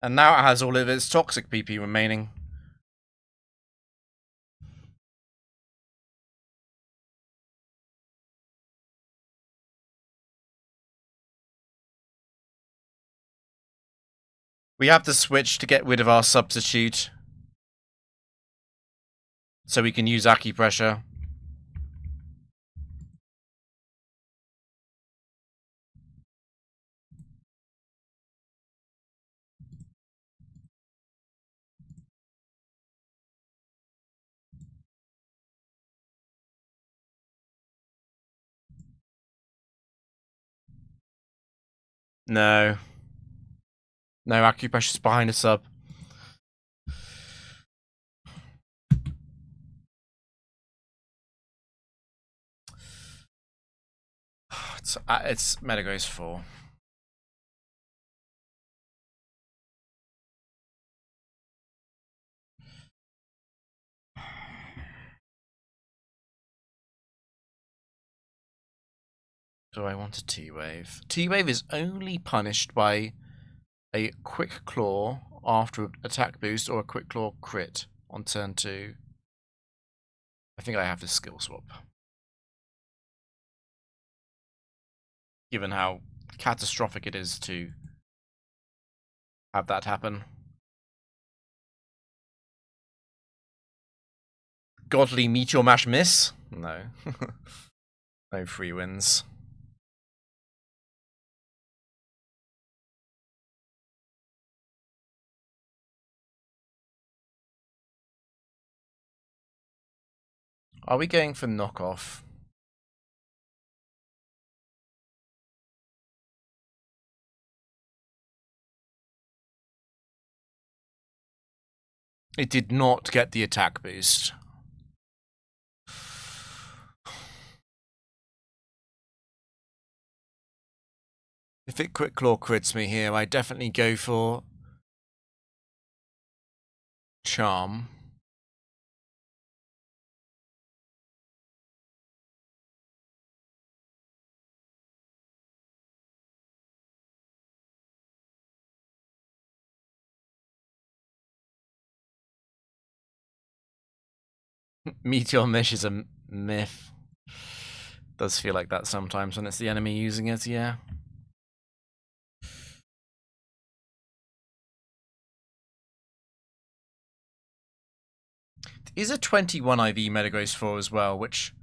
And now it has all of its toxic PP remaining. We have to switch to get rid of our substitute. So we can use Acupressure. No. No, Acupressure's behind a sub. It's Metagross 4. Do I want a T-Wave? T-Wave is only punished by a Quick Claw after attack boost or a Quick Claw crit on turn 2. I think I have to skill swap. Given how catastrophic it is to have that happen. Godly Meteor Mash miss? No. No free wins. Are we going for knockoff? It did not get the attack boost. If it Quick Claw crits me here, I definitely go for Charm. Meteor Mish is a myth. Does feel like that sometimes when it's the enemy using it, yeah. Is a 21 IV Metagross 4 as well, which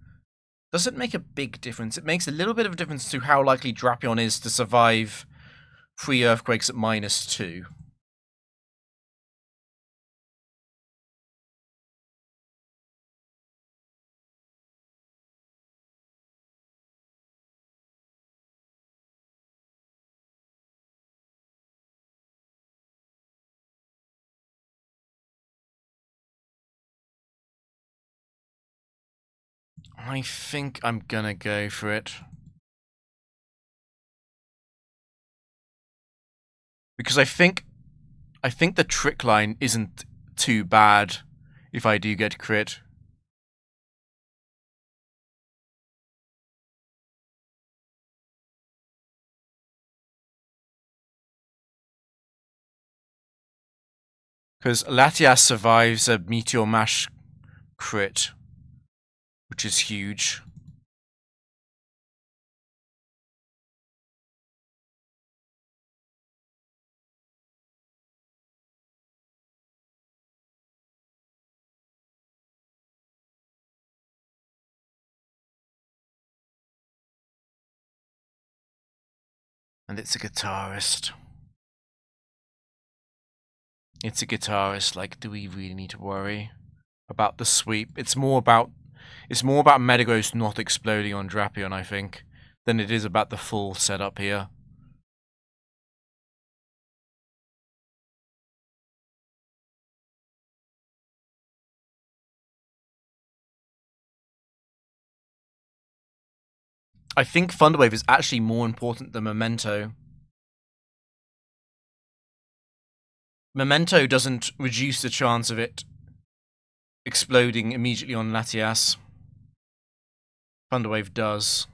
doesn't make a big difference. It makes a little bit of a difference to how likely Drapion is to survive 3 Earthquakes at -2. I think I'm gonna go for it. Because I think the trick line isn't too bad if I do get crit. Because Latias survives a Meteor Mash crit, which is huge. And it's a guitarist. It's a guitarist, like, do we really need to worry about the sweep? It's more about Metagross not exploding on Drapion, I think, than it is about the full setup here. I think Thunderwave is actually more important than Memento. Memento doesn't reduce the chance of it exploding immediately on Latias. Thunderwave does.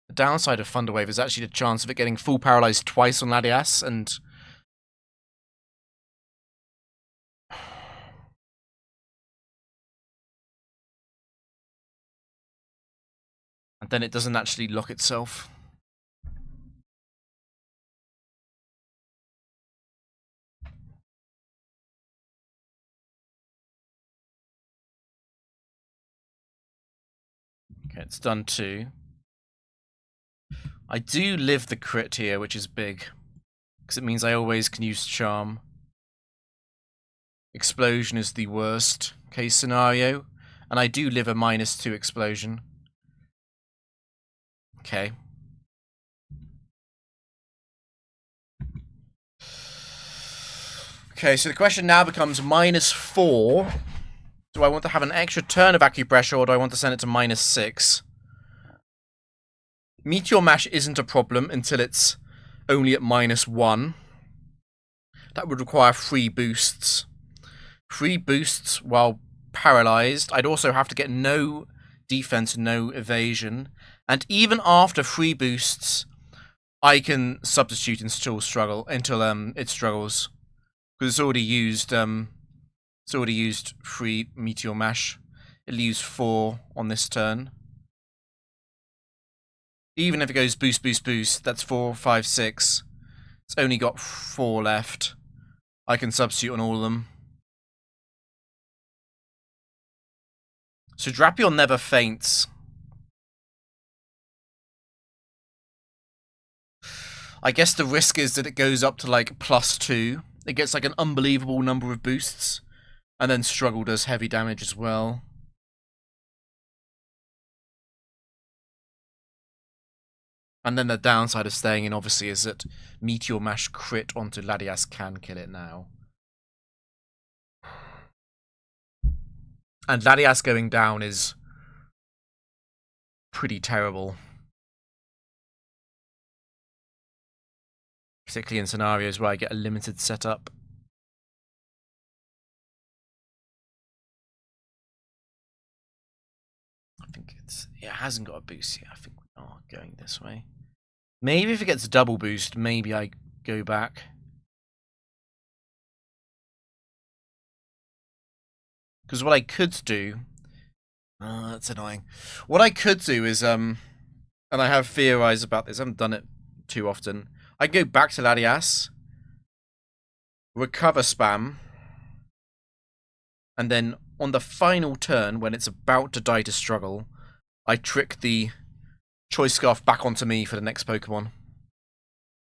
The downside of Thunderwave is actually the chance of it getting full paralyzed twice on Latias, and then it doesn't actually lock itself. Okay, it's done 2. I do live the crit here, which is big, because it means I always can use Charm. Explosion is the worst case scenario, and I do live a -2 explosion. Okay. Okay, so the question now becomes -4. Do I want to have an extra turn of Acupressure, or do I want to send it to -6? Meteor Mash isn't a problem until it's only at -1. That would require 3 boosts. 3 boosts while paralyzed. I'd also have to get no defense, no evasion. And even after 3 boosts, I can substitute and still struggle until it struggles. Because it's already used 3 Meteor Mash. It'll use 4 on this turn. Even if it goes boost, boost, boost, that's 4, 5, 6. It's only got 4 left. I can substitute on all of them. So Drapion never faints. I guess the risk is that it goes up to like +2. It gets like an unbelievable number of boosts. And then Struggle does heavy damage as well. And then the downside of staying in, obviously, is that Meteor Mash crit onto Latias can kill it now. And Latias going down is pretty terrible. Particularly in scenarios where I get a limited setup. I think it hasn't got a boost yet. I think we are going this way. Maybe if it gets a double boost, maybe I go back. Because what I could do... that's annoying. What I could do is, and I have theorized about this, I haven't done it too often. I go back to Latias, recover spam, and then on the final turn, when it's about to die to struggle, I trick the Choice Scarf back onto me for the next Pokemon.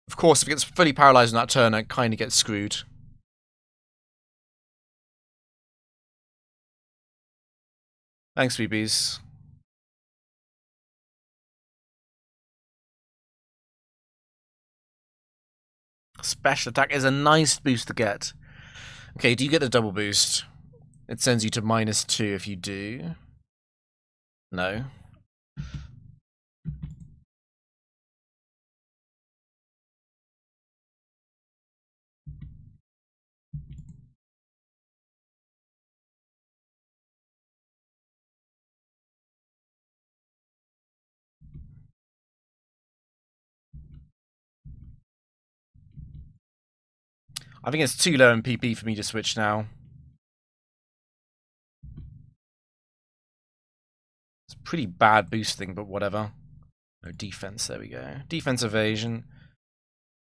Of course, if it gets fully paralyzed on that turn, I kind of get screwed. Thanks, BBs. Special attack is a nice boost to get. Okay, do you get the double boost? It sends you to -2 if you do. No. I think it's too low in PP for me to switch now. It's a pretty bad boosting, but whatever. No defense, there we go. Defense evasion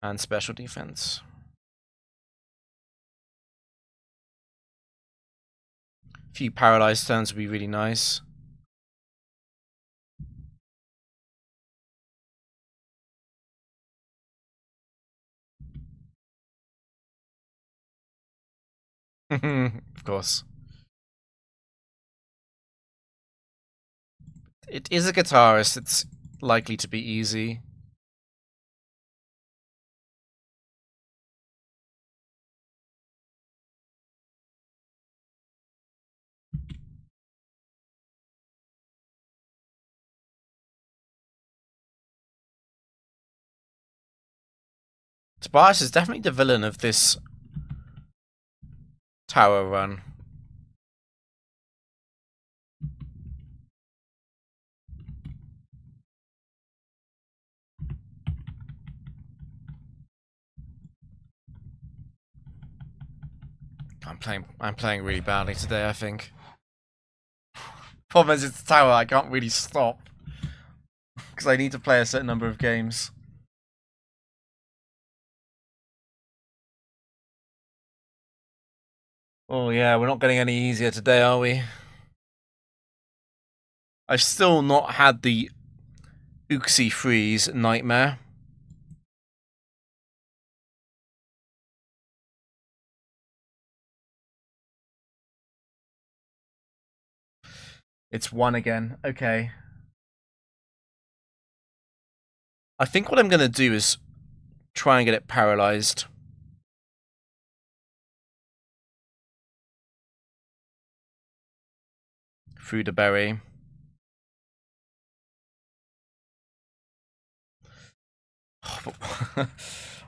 and special defense. A few paralyzed turns would be really nice. Of course. It is a guitarist, it's likely to be easy. Tobias is definitely the villain of this tower run. I'm playing really badly today, I think. Problem is, it's the tower, I can't really stop. Because I need to play a certain number of games. Oh yeah, we're not getting any easier today, are we? I've still not had the Uxie freeze nightmare. It's 1 again. Okay. I think what I'm going to do is try and get it paralyzed. Through the berry.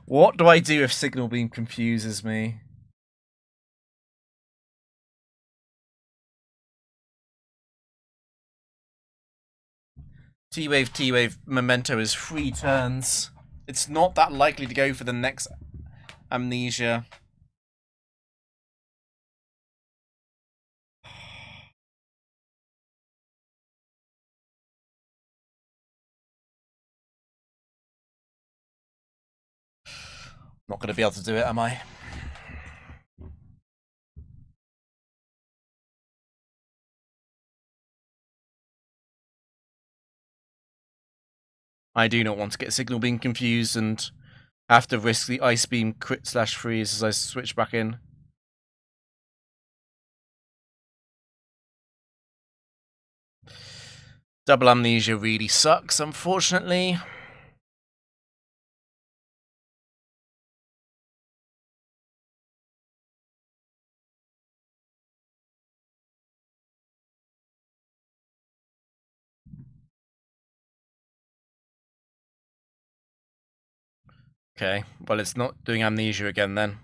What do I do if Signal Beam confuses me? T-Wave, T-Wave, Memento is 3 turns. It's not that likely to go for the next Amnesia. Not going to be able to do it, am I? I do not want to get Signal Beam confused and have to risk the Ice Beam crit / freeze as I switch back in. Double Amnesia really sucks, unfortunately. Okay, well, it's not doing Amnesia again then.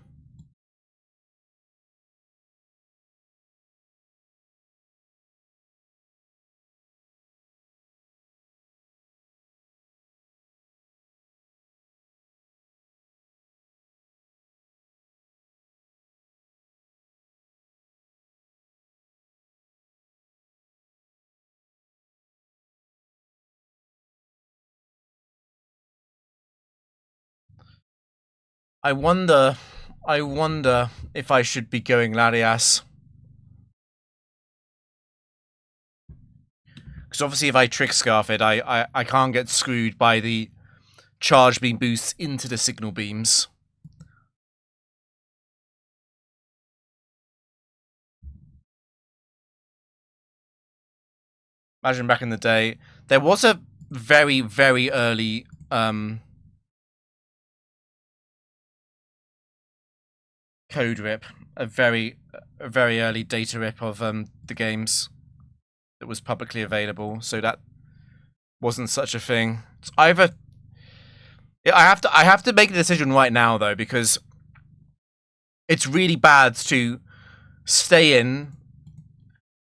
I wonder if I should be going Latias. Because obviously if I Trick Scarf it, I can't get screwed by the Charge Beam boosts into the Signal Beams. Imagine back in the day, there was a very, very early code rip, a very early data rip of the games that was publicly available, so that wasn't such a thing. It's either I have to make the decision right now though, because it's really bad to stay in,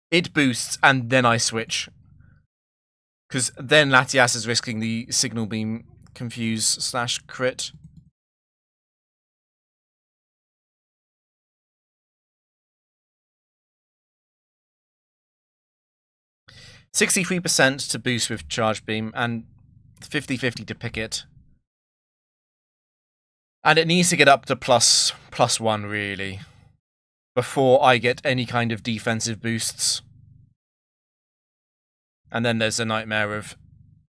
it boosts, and then I switch. Because then Latias is risking the Signal Beam confuse / crit. %63% to boost with Charge Beam, and 50-50 to pick it. And it needs to get up to +1, really, before I get any kind of defensive boosts. And then there's a nightmare of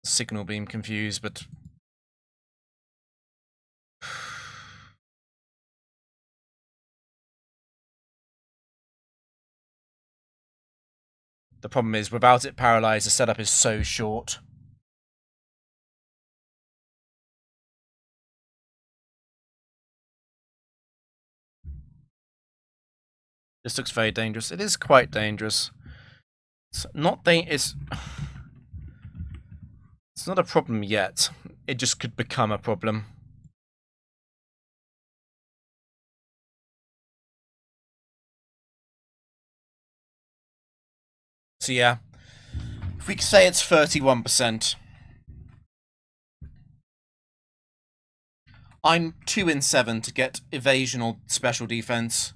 Signal Beam confuse, but the problem is, without it paralyzed, the setup is so short. This looks very dangerous. It is quite dangerous. It's not it's not a problem yet. It just could become a problem. So yeah, if we say it's 31%, I'm 2 in 7 to get evasion or special defense.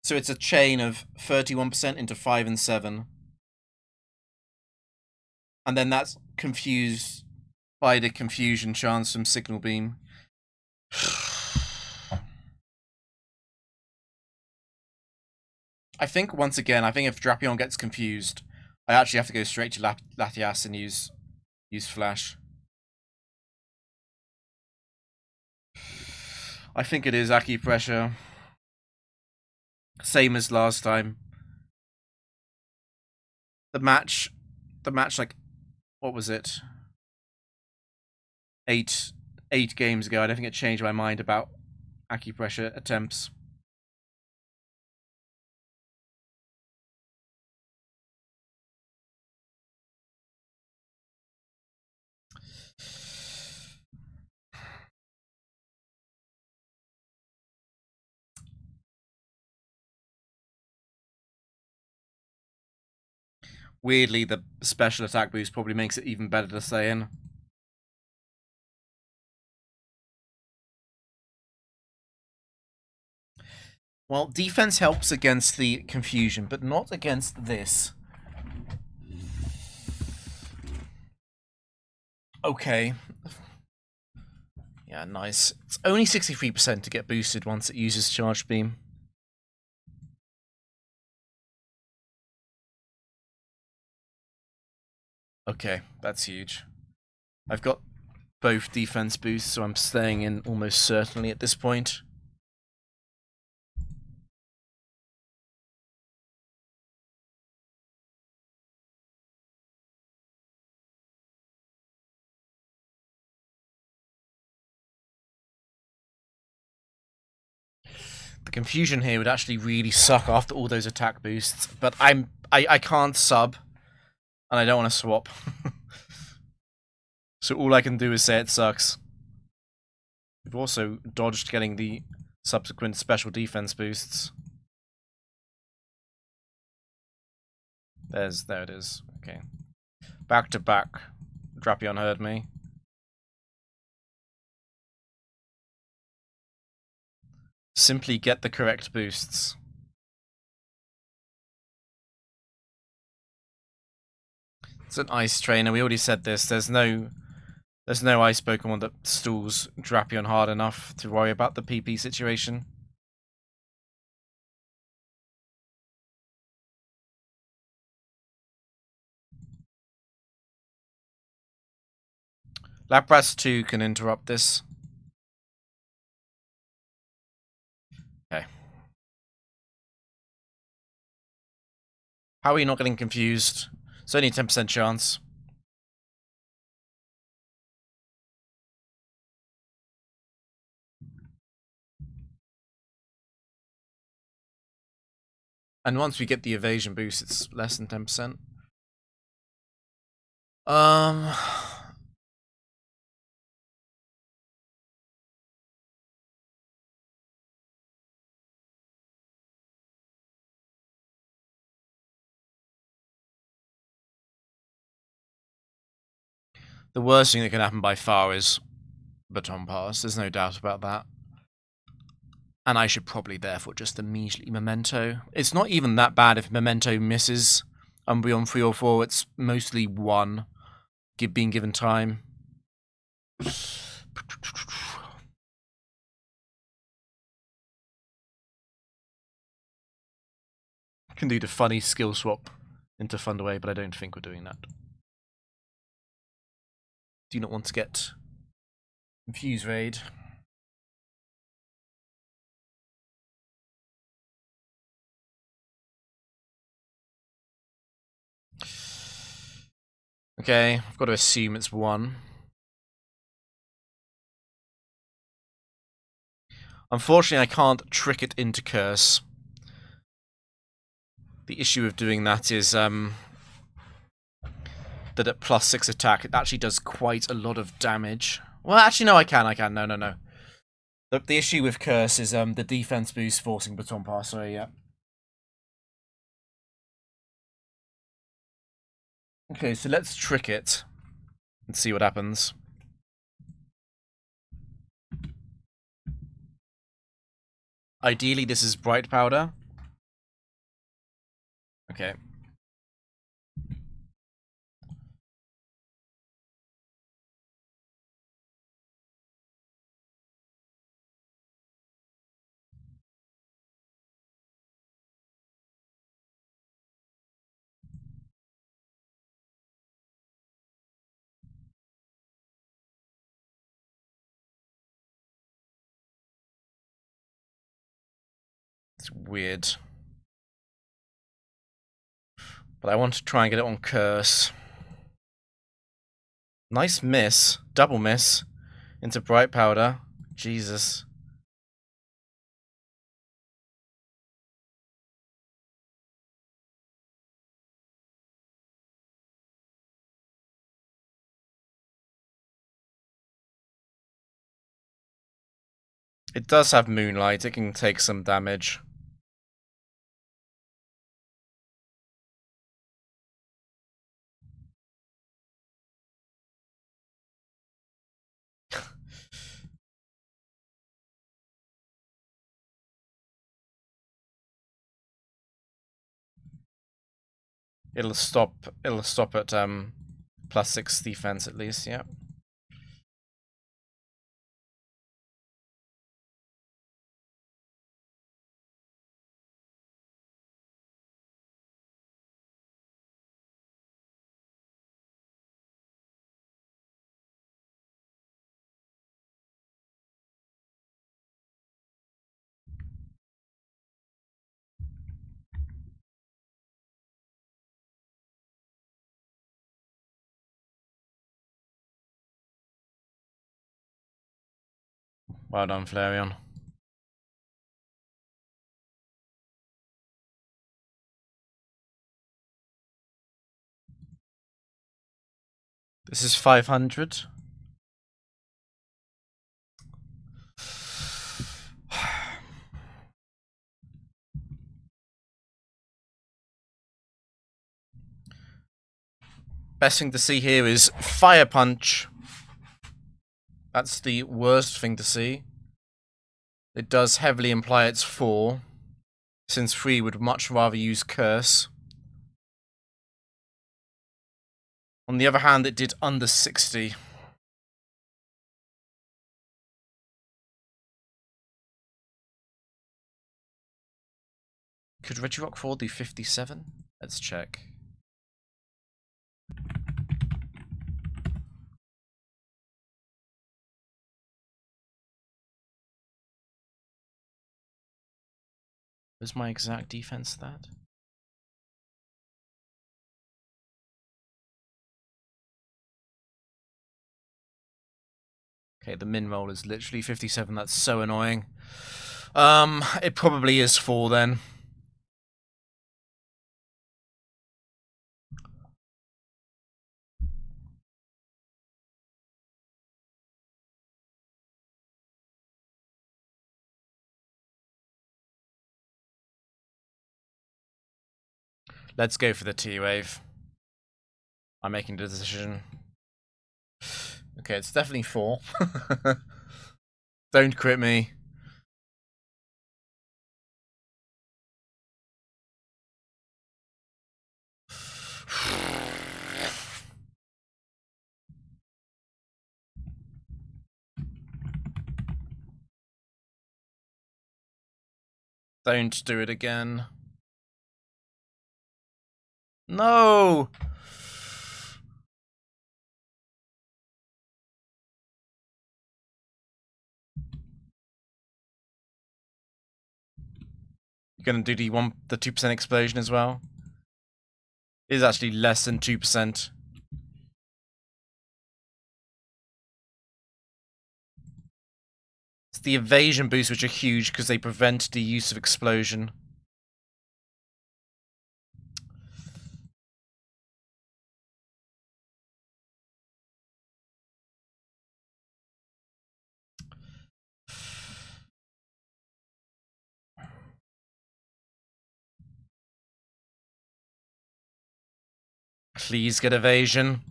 So it's a chain of 31% into 5 and 7. And then that's confused by the confusion chance from Signal Beam. I think, once again, if Drapion gets confused, I actually have to go straight to Latias and use Flash. I think it is Acupressure. Same as last time. The match, like, what was it? 8 games ago. I don't think it changed my mind about Acupressure attempts. Weirdly, the special attack boost probably makes it even better to stay in. Well, defense helps against the confusion, but not against this. Okay. Yeah, nice. It's only 63% to get boosted once it uses Charge Beam. Okay, that's huge. I've got both defense boosts, so I'm staying in almost certainly at this point. The confusion here would actually really suck after all those attack boosts, but I can't sub, and I don't want to swap. So all I can do is say it sucks. We've also dodged getting the subsequent special defense boosts. There it is. Okay. Back to back. Drapion heard me. Simply get the correct boosts. It's an ice trainer. We already said this. There's no There's no ice Pokemon that stalls Drapion hard enough to worry about the PP situation. Lapras 2 can interrupt this. Okay. How are you not getting confused? It's only a 10% chance. And once we get the evasion boost, it's less than 10%. The worst thing that can happen by far is Baton Pass. There's no doubt about that. And I should probably therefore just immediately Memento. It's not even that bad if Memento misses Umbreon 3 or 4. It's mostly 1 being given time. I can do the funny skill swap into Thunderwave, but I don't think we're doing that. Do not want to get Confuse Raid. Okay, I've got to assume it's 1. Unfortunately, I can't trick it into Curse. The issue of doing that is that at +6 attack, it actually does quite a lot of damage. Well, actually, no, I can. No. The issue with Curse is the defense boost forcing Baton Pass, so yeah. Okay, so let's trick it and see what happens. Ideally, this is Bright Powder. Okay. It's weird. But I want to try and get it on Curse. Nice miss. Double miss. Into Bright Powder. Jesus. It does have Moonlight. It can take some damage. It'll stop at +6 defense at least, yeah. Well done, Flareon. This is 500. Best thing to see here is Fire Punch. That's the worst thing to see. It does heavily imply it's 4, since 3 would much rather use Curse. On the other hand, it did under 60. Could Regirock 4 do 57? Let's check. Was my exact defense that? Okay, the min roll is literally 57. That's so annoying. It probably is 4 then. Let's go for the T-Wave. I'm making the decision. Okay, it's definitely 4. Don't crit me. Don't do it again. No! You're gonna do the 2% explosion as well? It is actually less than 2%. It's the evasion boosts which are huge because they prevent the use of explosion. Please get evasion.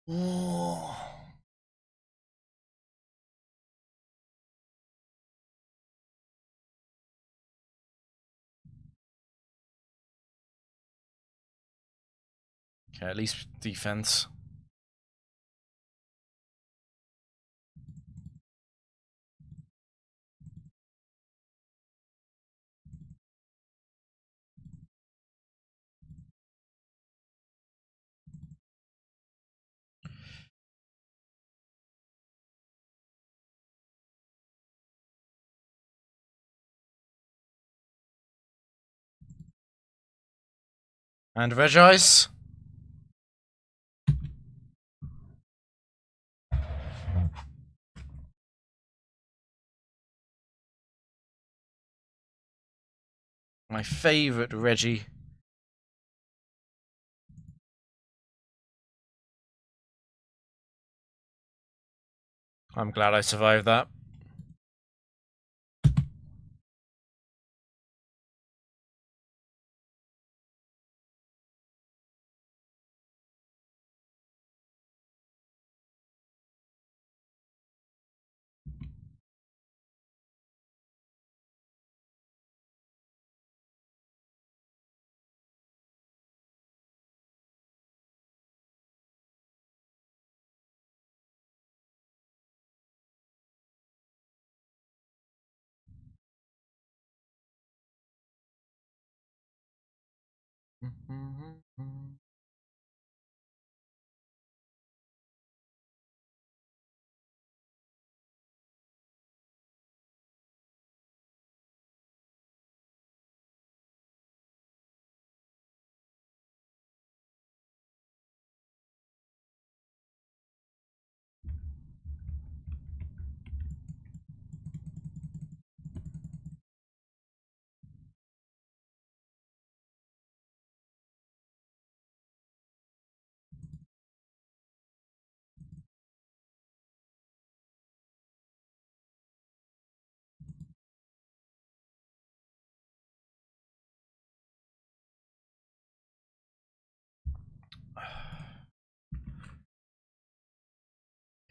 Ooh. Okay, at least defense. And Regice. My favourite Reggie. I'm glad I survived that.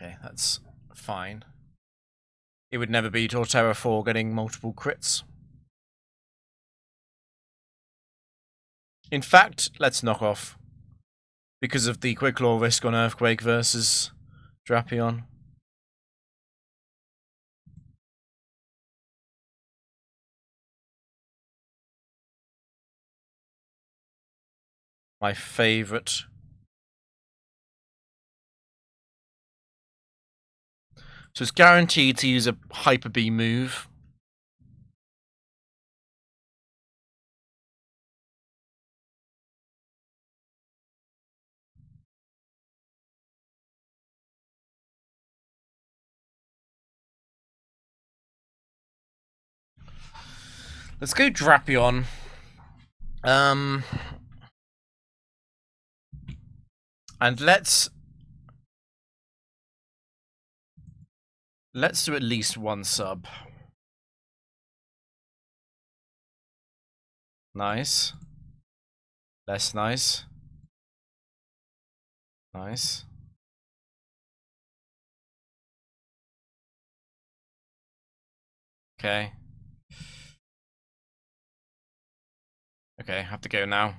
Okay, that's fine. It would never be Torterra 4 getting multiple crits. In fact, let's knock off. Because of the Quick Claw risk on Earthquake versus Drapion. My favorite. So it's guaranteed to use a Hyper Beam move. Let's go Drapion. And let's do at least one sub. Nice. Less nice. Nice. Okay. Okay, have to go now.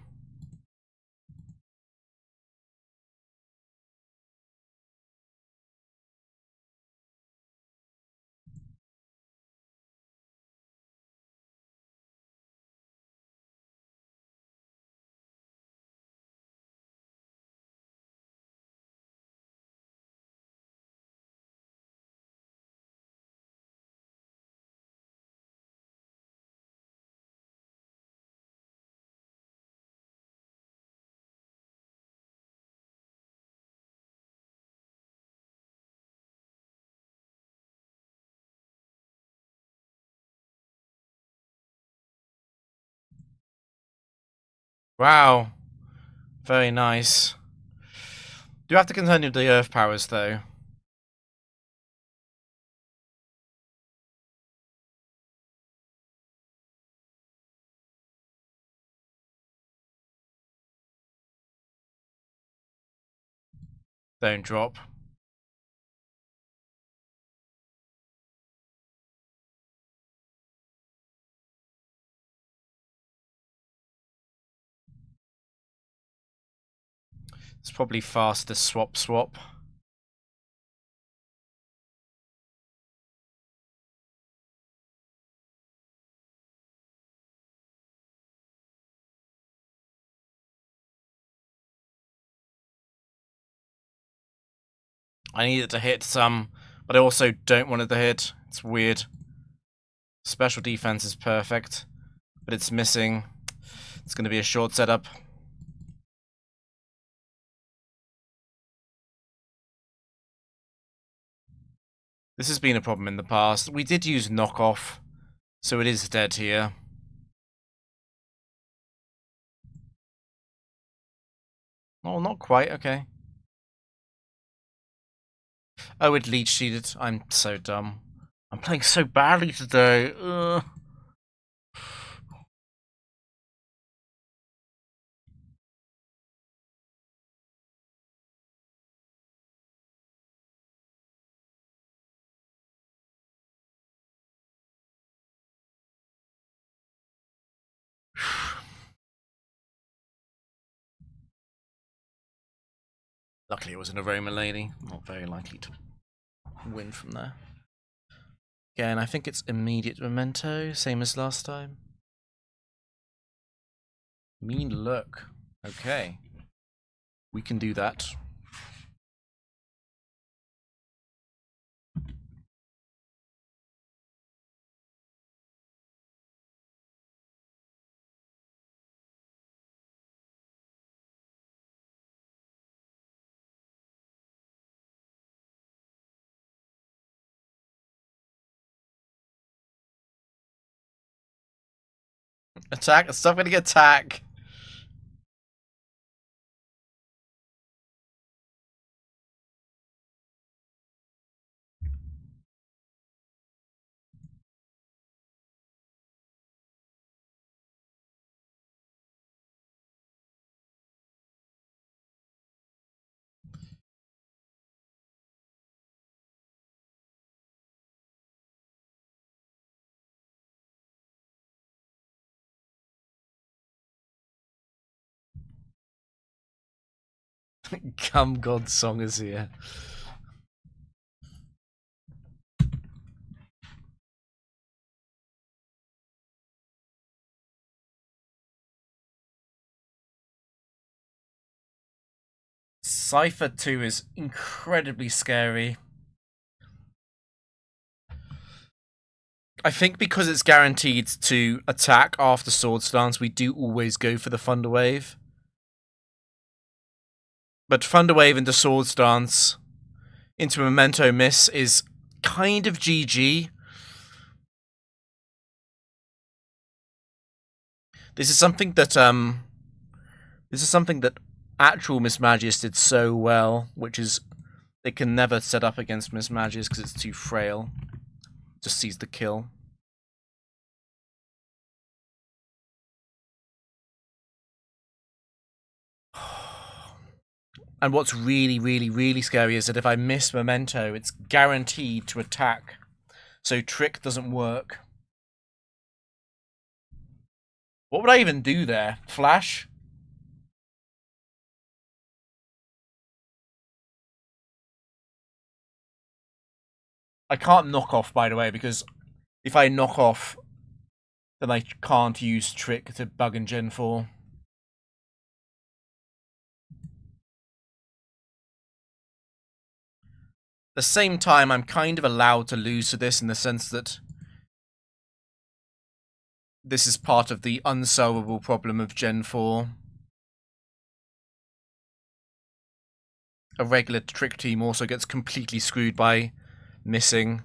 Wow. Very nice. Do you have to continue the Earth powers, though? Don't drop. It's probably faster swap. I need it to hit some, but I also don't want it to hit. It's weird. Special defense is perfect, but it's missing. It's going to be a short setup. This has been a problem in the past. We did use knockoff, so it is dead here. Oh, not quite, okay. Oh, it leech seeded. I'm so dumb. I'm playing so badly today. Ugh. Luckily it was an Aroma Lady. Not very likely to win from there. Again, I think it's immediate memento, same as last time. Mean look. Okay. We can do that. Attack! Stop getting attack! Come God Song is here. Cypher 2 is incredibly scary. I think because it's guaranteed to attack after Sword Stance, we do always go for the Thunder Wave. But Thunder Wave into Sword Stance into Memento Miss is kind of GG. This is something that actual Mismagius did so well, which is they can never set up against Mismagius because it's too frail. Just sees the kill. And what's really, really, really scary is that if I miss Memento, it's guaranteed to attack. So Trick doesn't work. What would I even do there? Flash? I can't knock off, by the way, because if I knock off, then I can't use Trick to bug in Gen 4. At the same time, I'm kind of allowed to lose to this in the sense that this is part of the unsolvable problem of Gen 4. A regular Trick team also gets completely screwed by missing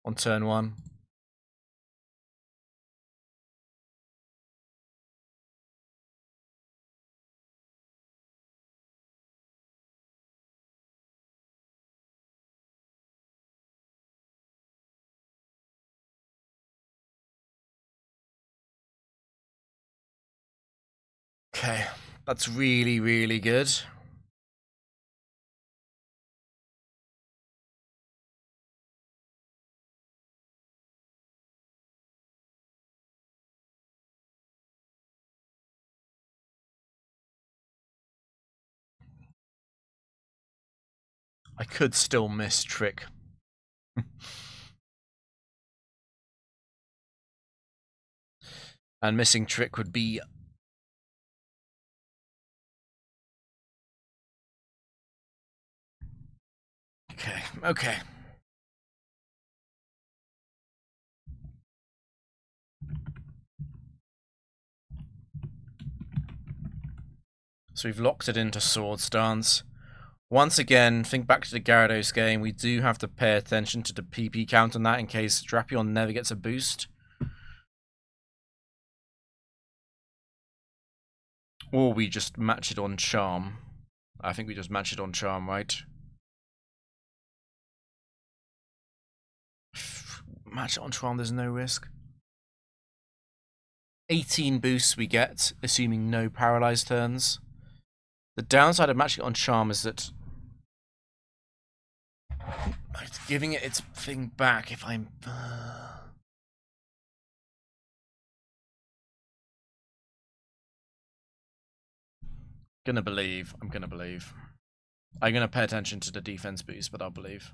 on turn 1. Okay, that's really, really good. I could still miss Trick. And missing Trick would be... Okay. So we've locked it into Sword Stance. Once again, think back to the Gyarados game. We do have to pay attention to the PP count on that in case Drapion never gets a boost. Or we just match it on Charm. I think we just match it on Charm, right? Match it on Charm, there's no risk. 18 boosts we get, assuming no paralyzed turns. The downside of matching it on Charm is that it's giving it its thing back if I'm... I'm gonna believe. I'm gonna pay attention to the defense boost, but I'll believe.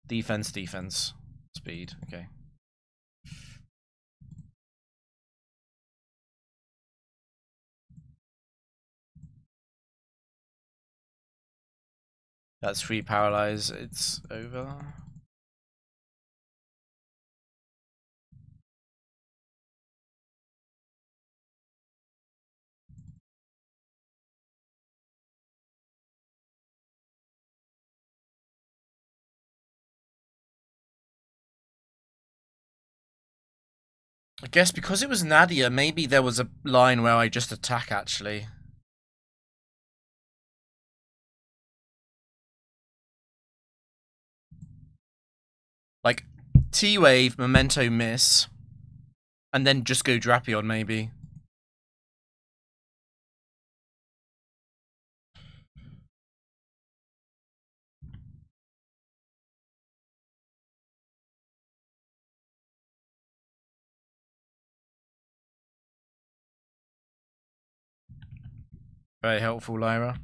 Defense. Speed, okay. That's 3 paralyze, it's over. I guess because it was Nadia, maybe there was a line where I just attack, actually. Like, T-Wave, Memento Miss, and then just go Drapion, maybe. Very helpful, Lyra.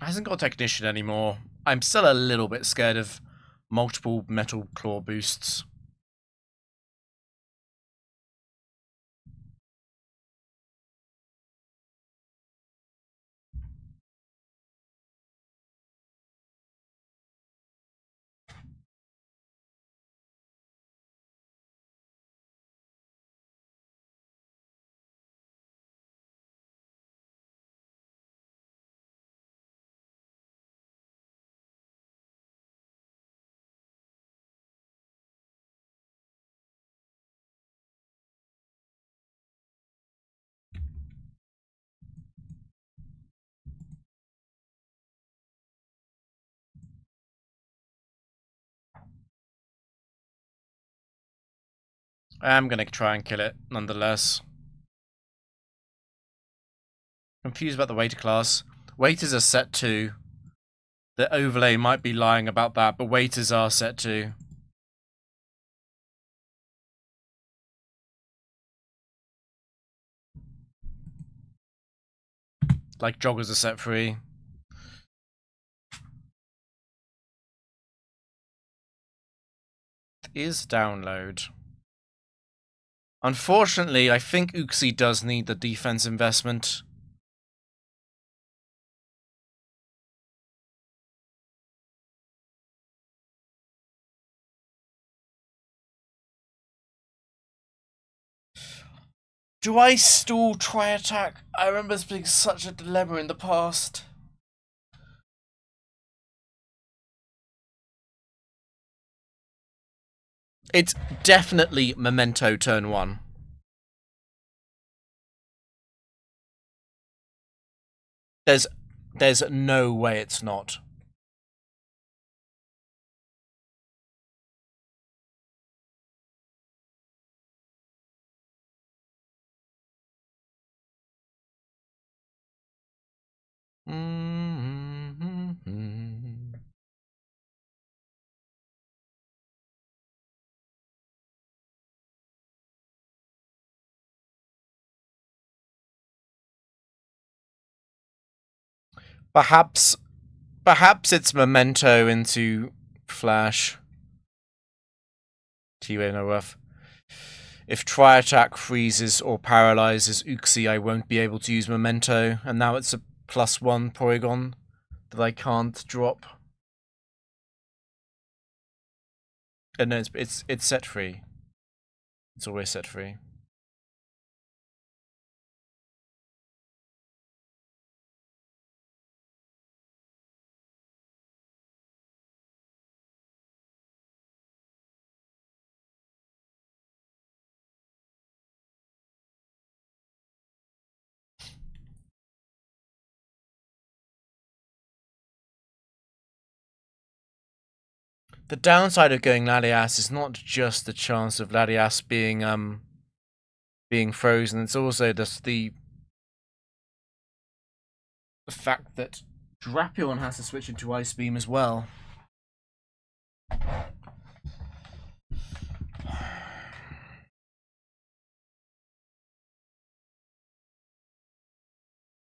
Hasn't got Technician anymore. I'm still a little bit scared of multiple Metal Claw boosts. I'm gonna try and kill it, nonetheless. Confused about the Waiter class. Waiters are set 2. The overlay might be lying about that, but Waiters are set 2. Like Joggers are set 3. Is download. Unfortunately, I think Uxie does need the defense investment. Do I stall Tri-Attack? I remember this being such a dilemma in the past. It's definitely Memento turn 1. There's no way it's not. Perhaps it's Memento into Flash. T-Way no worth. If Tri-Attack freezes or paralyzes Uxie, I won't be able to use Memento, and now it's a +1 Porygon that I can't drop. No, it's set free. It's always set free. The downside of going Latias is not just the chance of Latias being frozen, it's also the fact that Drapion has to switch into Ice Beam as well.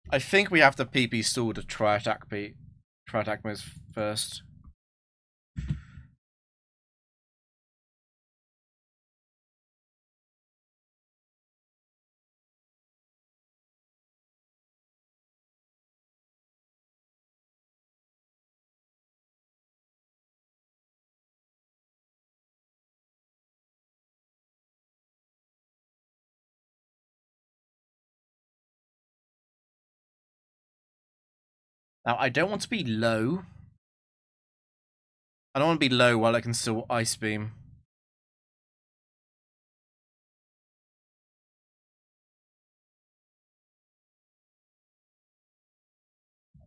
I think we have to PP stall to Tri-Attack moves first. Now, I don't want to be low. I don't want to be low while I can still Ice Beam.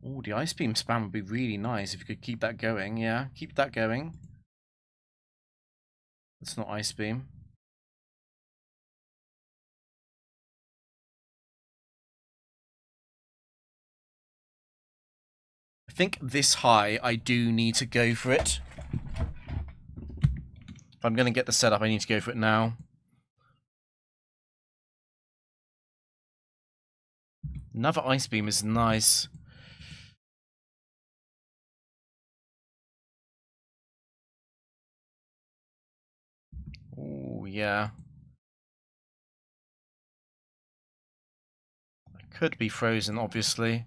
Oh, the Ice Beam spam would be really nice if you could keep that going. Yeah, keep that going. It's not Ice Beam. I think this high, I do need to go for it. If I'm going to get the setup, I need to go for it now. Another Ice Beam is nice. Ooh, yeah. I could be frozen, obviously.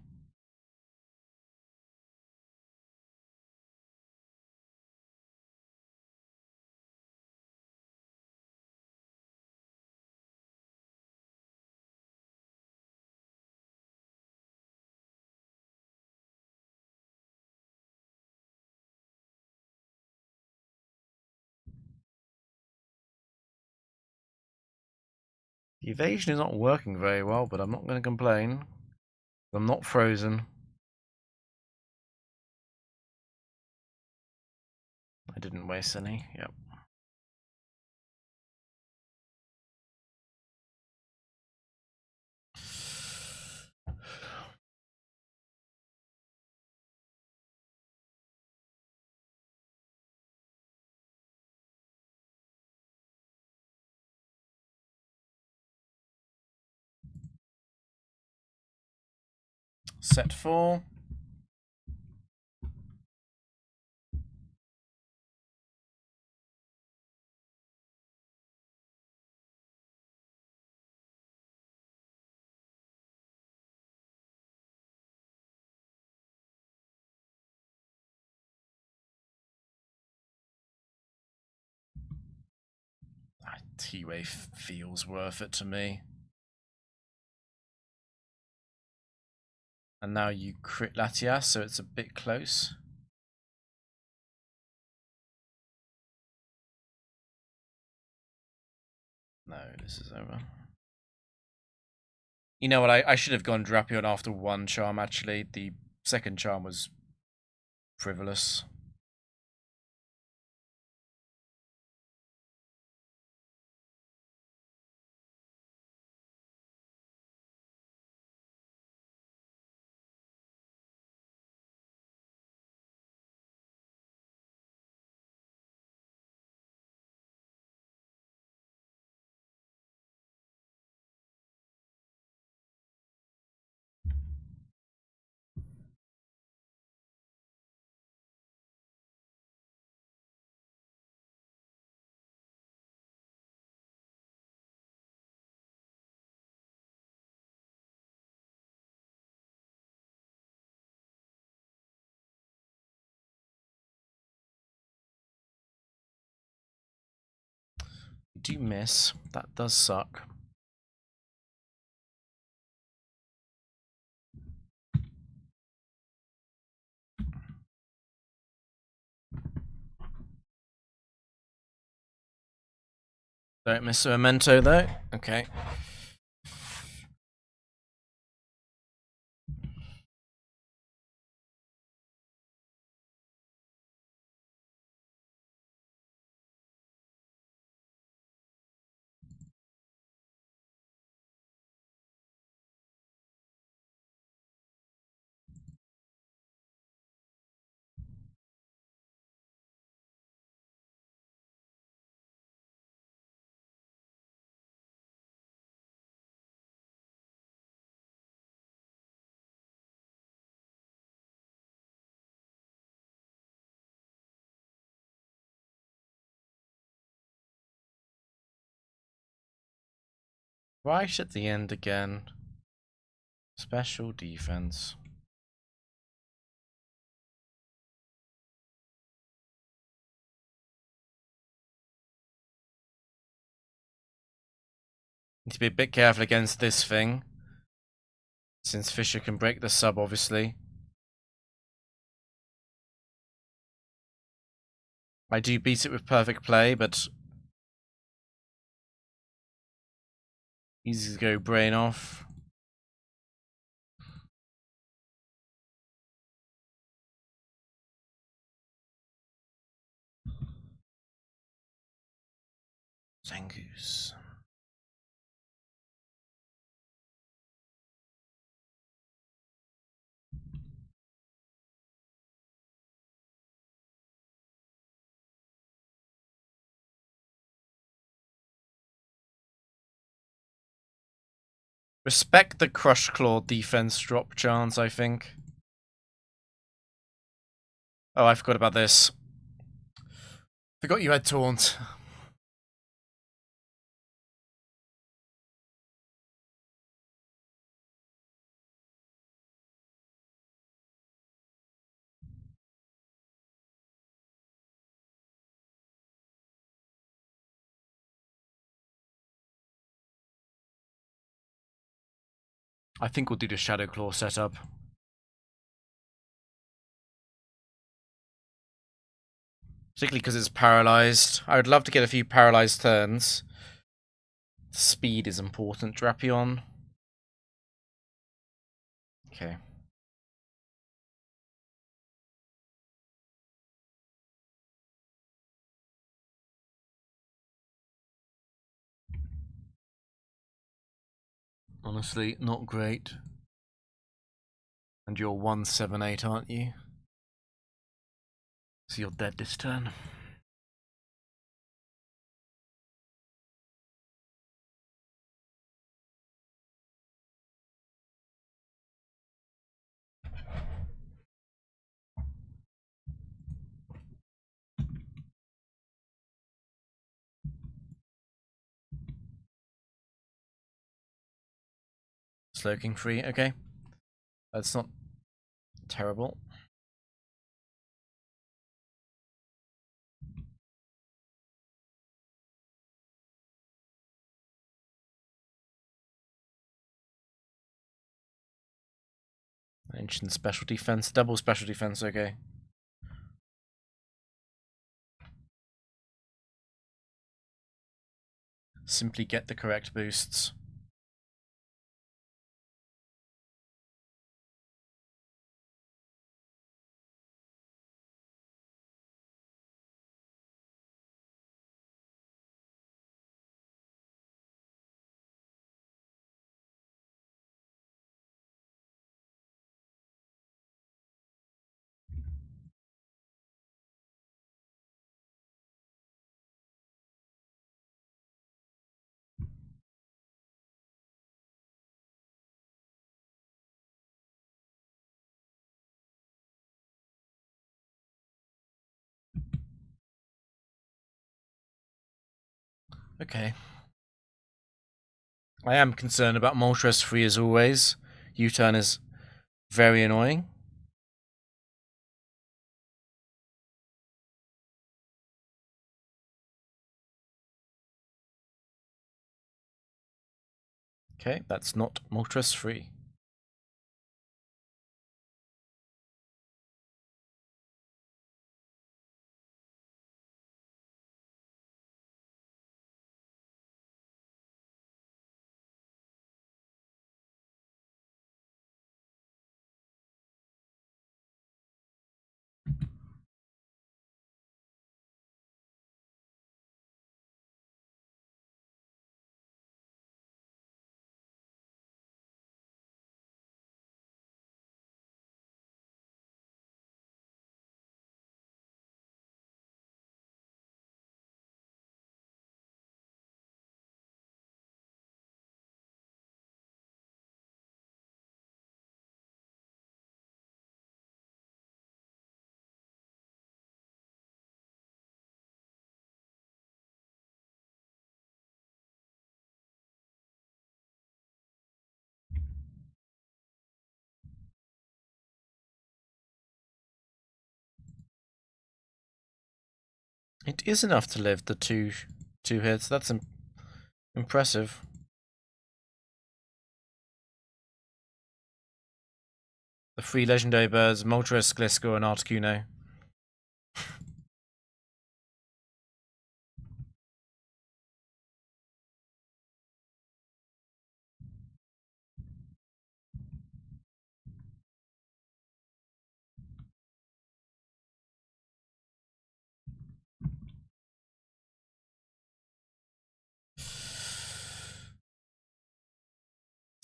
The evasion is not working very well, but I'm not going to complain. I'm not frozen. I didn't waste any. Yep. Set 4. T-Wave feels worth it to me. And now you crit Latias, so it's a bit close. No, this is over. You know what, I should have gone Drapion after one charm, actually. The second charm was frivolous. You do miss. That does suck. Don't miss a memento though. Okay. Right at the end again. Special defense. Need to be a bit careful against this thing, since Fissure can break the sub, obviously. I do beat it with perfect play, but easy to go brain off. Zangoose. Respect the Crush Claw defense drop chance, I think. Oh, I forgot about this. Forgot you had Taunt. I think we'll do the Shadow Claw setup. Particularly because it's paralyzed. I would love to get a few paralyzed turns. Speed is important, Drapion. Okay. Honestly, not great. And you're 178, aren't you? So you're dead this turn. Slowking free, okay. That's not terrible. Ancient special defense, double special defense, okay. Simply get the correct boosts. Okay. I am concerned about Moltres free as always. U-turn is very annoying. Okay, that's not Moltres free. It is enough to live the two hits. That's impressive. The three legendary birds, Moltres, Gliscor, and Articuno.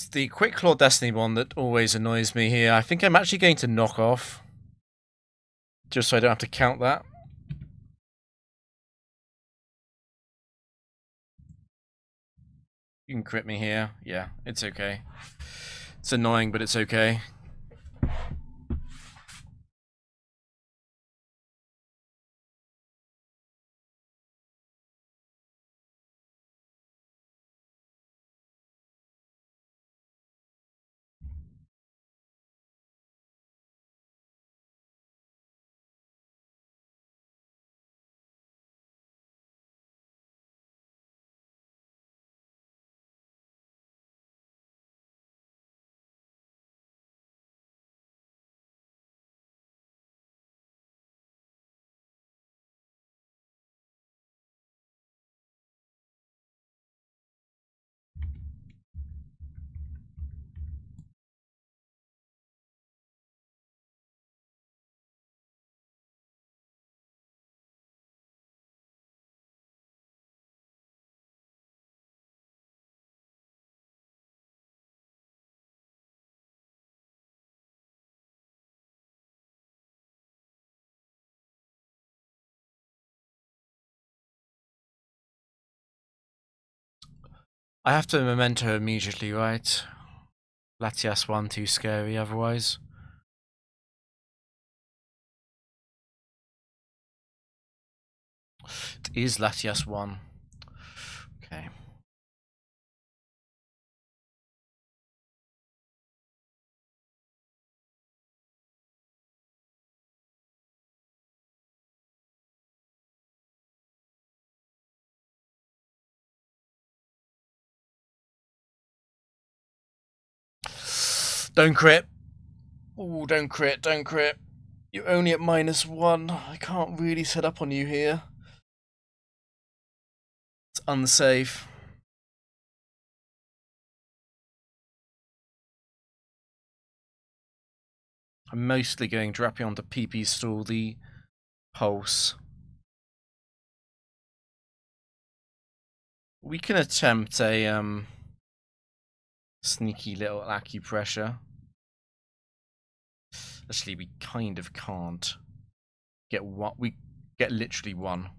It's the Quick Claw Destiny one that always annoys me here. I think I'm actually going to knock off. Just so I don't have to count that. You can crit me here. Yeah, it's okay. It's annoying, but it's okay. I have to memento immediately, right? Latias 1 too scary otherwise. It is Latias 1. Okay. Don't crit. Ooh, don't crit, don't crit. You're only at -1. I can't really set up on you here. It's unsafe. I'm mostly going Drapion to PP stall the pulse. We can attempt a sneaky little acupressure. Actually, we kind of can't get one. We get literally one.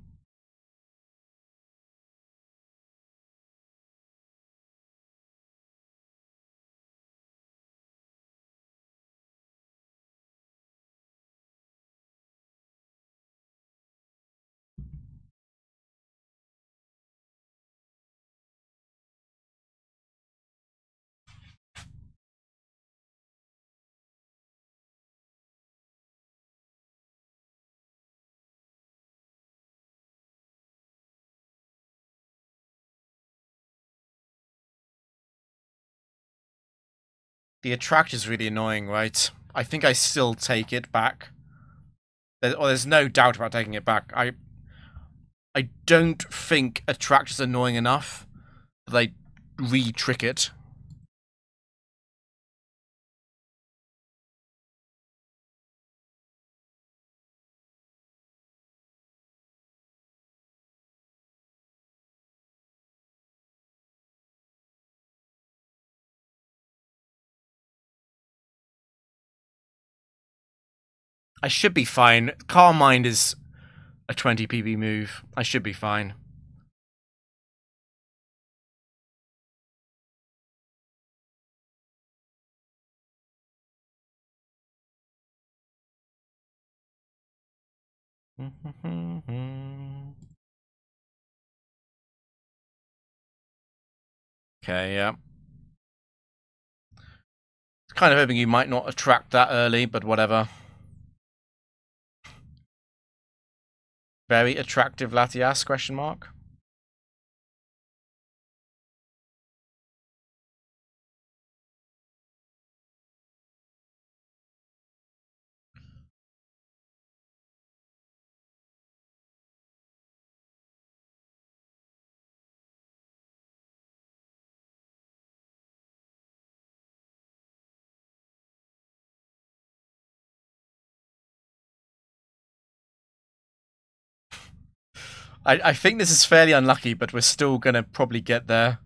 The attract is really annoying, right? I think I still take it back. There's no doubt about taking it back. I don't think attract is annoying enough that I re-trick it. I should be fine. Calm Mind is a 20 PB move. I should be fine. Okay, yeah. Kind of hoping you might not attract that early, but whatever. Very attractive Latias, question mark. I think this is fairly unlucky, but we're still gonna probably get there.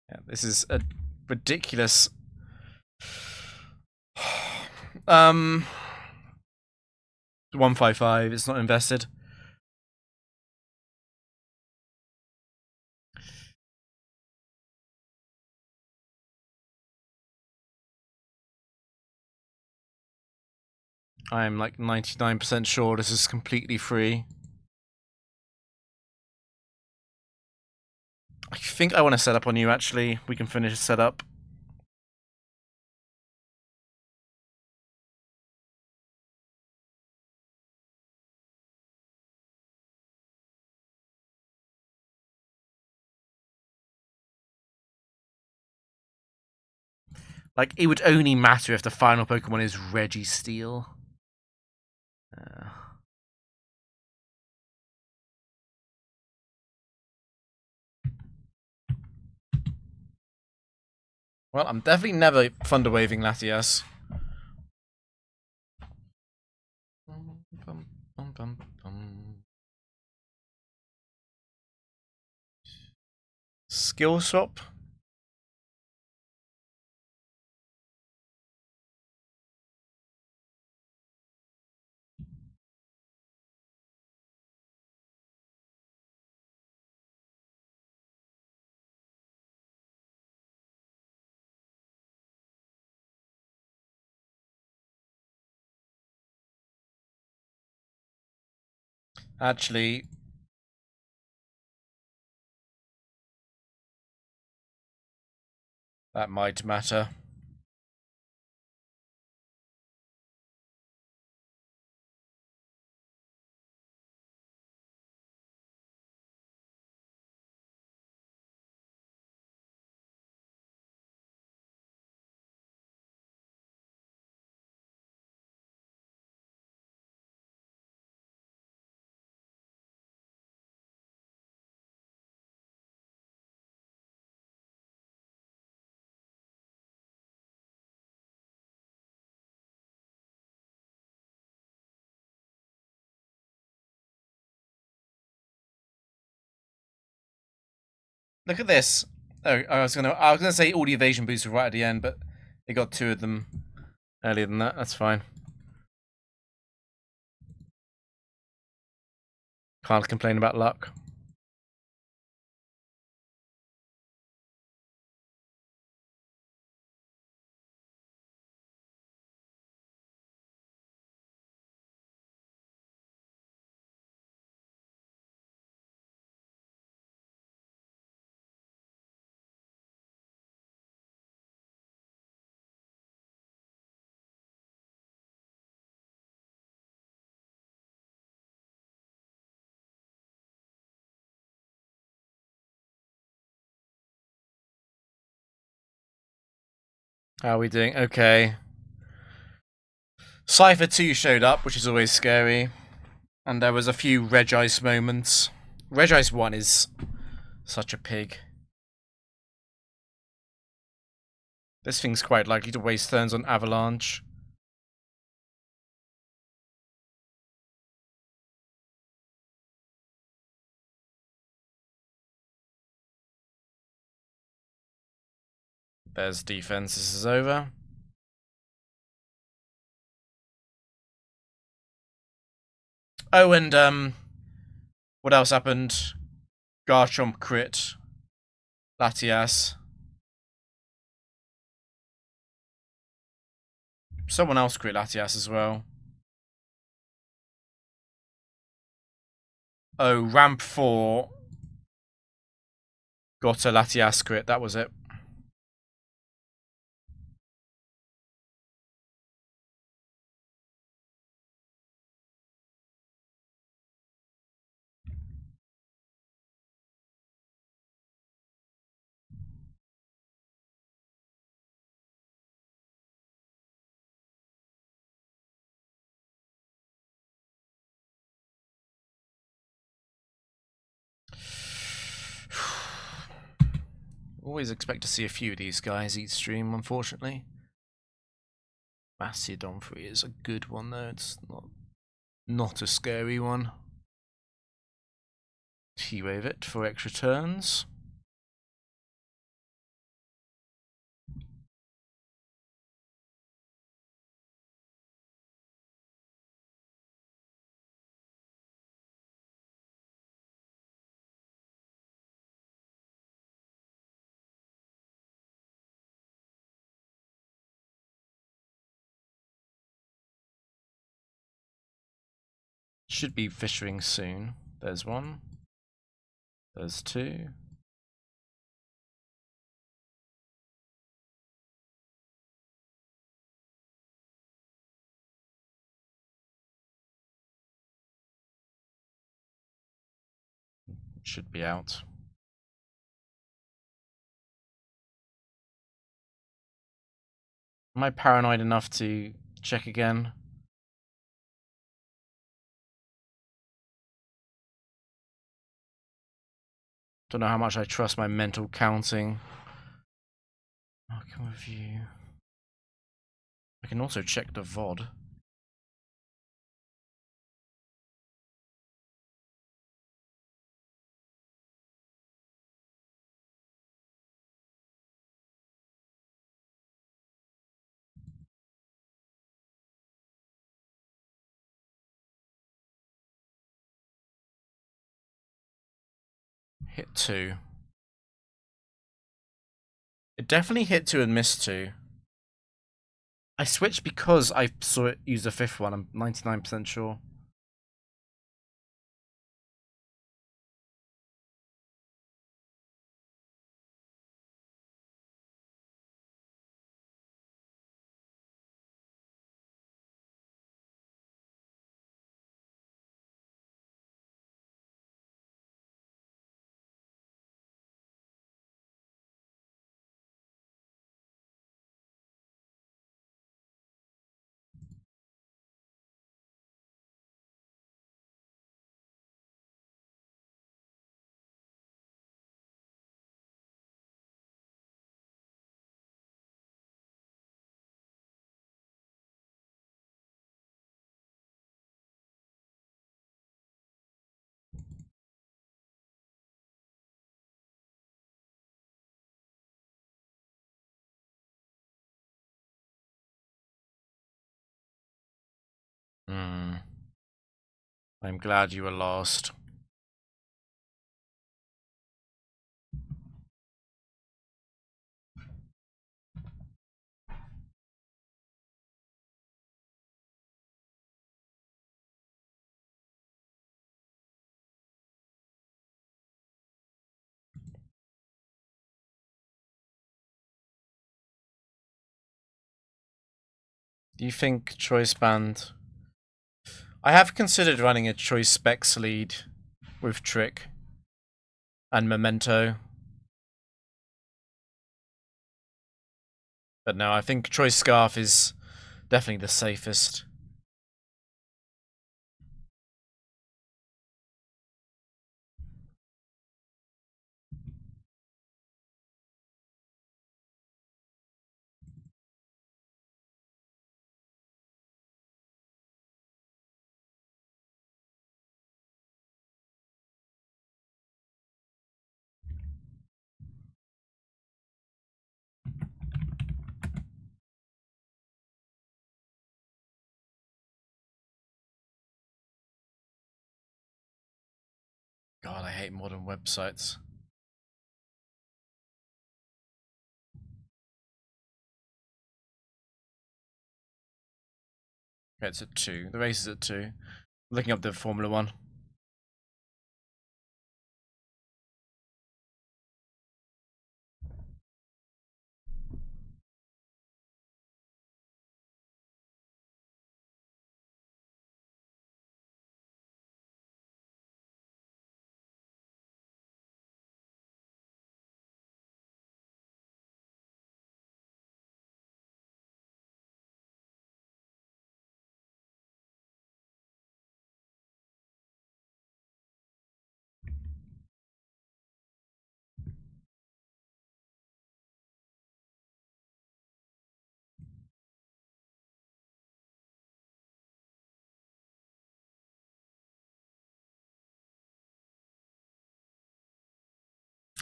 Yeah, this is a ridiculous. 155. It's not invested. I'm like 99% sure this is completely free. I think I want to set up on you, actually. We can finish the setup. Like, it would only matter if the final Pokemon is Registeel. Well, I'm definitely never Thunder Waving Latias. Skill swap. Actually, that might matter. Look at this. Oh, I was gonna say all the evasion boosts were right at the end, but they got 2 of them earlier than that. That's fine. Can't complain about luck. How are we doing? Okay. Cypher 2 showed up, which is always scary. And there was a few Regice moments. Regice 1 is such a pig. This thing's quite likely to waste turns on Avalanche. There's defense. This is over. Oh, and what else happened? Garchomp crit. Latias. Someone else crit Latias as well. Oh, ramp 4 got a Latias crit. That was it. Always expect to see a few of these guys each stream, unfortunately. Bastiodon 3 is a good one though, it's not a scary one. T-wave it for extra turns. Should be fishing soon. There's one. There's 2. Should be out. Am I paranoid enough to check again? Don't know how much I trust my mental counting. I can review. I can also check the VOD. Hit 2. It definitely hit 2 and missed 2. I switched because I saw it use the 5th one, I'm 99% sure. I'm glad you were lost. Do you think choice band? I have considered running a choice specs lead with Trick and Memento. But no, I think choice Scarf is definitely the safest. God, I hate modern websites. Okay, it's at 2. The race is at 2. I'm looking up the Formula 1.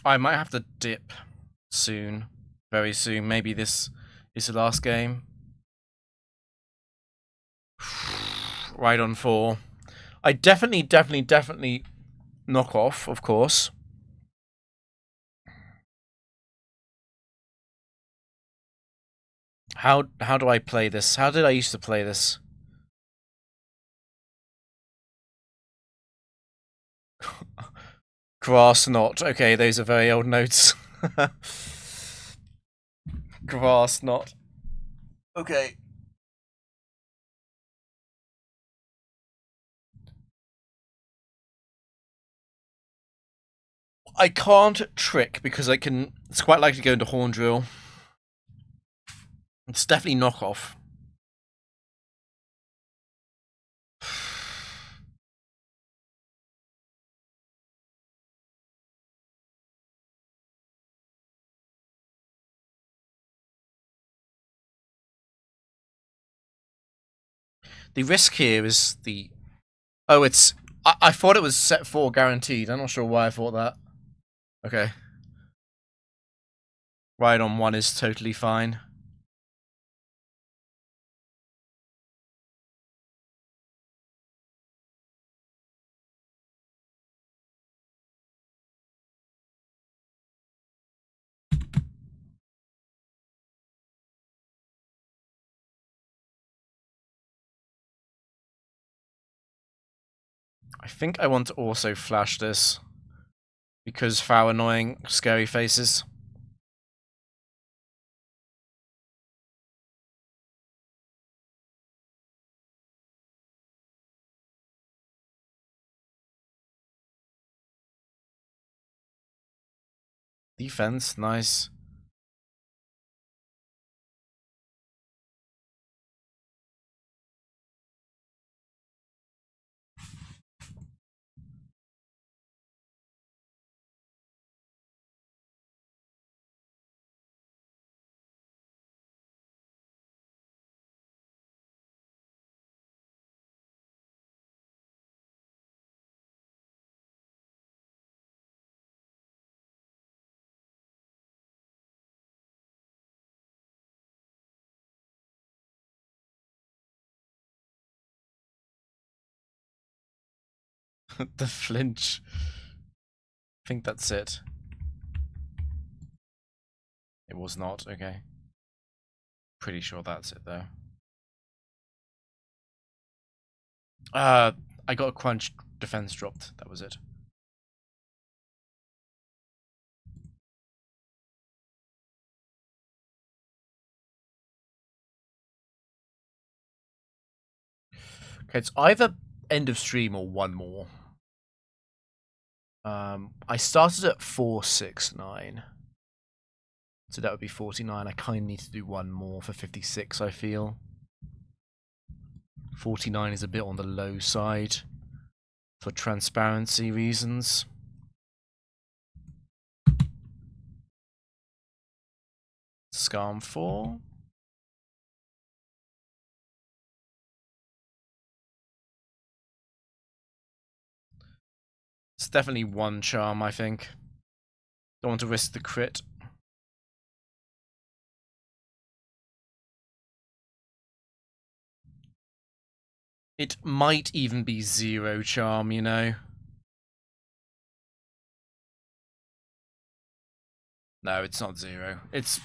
I might have to dip soon. Very soon. Maybe this is the last game. Right on 4. I definitely knock off, of course. How do I play this? How did I used to play this? Grass knot. Okay, those are very old notes. Grass knot. Okay. I can't trick because I can. It's quite likely to go into horn drill. It's definitely knockoff. The risk here is the. Oh, it's. I thought it was set 4 guaranteed. I'm not sure why I thought that. Okay. Ride on 1 is totally fine. I think I want to also flash this because how annoying scary faces. Defense, nice. The flinch. I think that's it. It was not, okay. Pretty sure that's it though. I got a crunch, defense dropped, that was it. Okay, it's either end of stream or one more. I started at 469. So that would be 49. I kind of need to do one more for 56, I feel. 49 is a bit on the low side for transparency reasons. Scarm 4. It's definitely one charm, I think. Don't want to risk the crit. It might even be 0 charm, you know. No, it's not 0. It's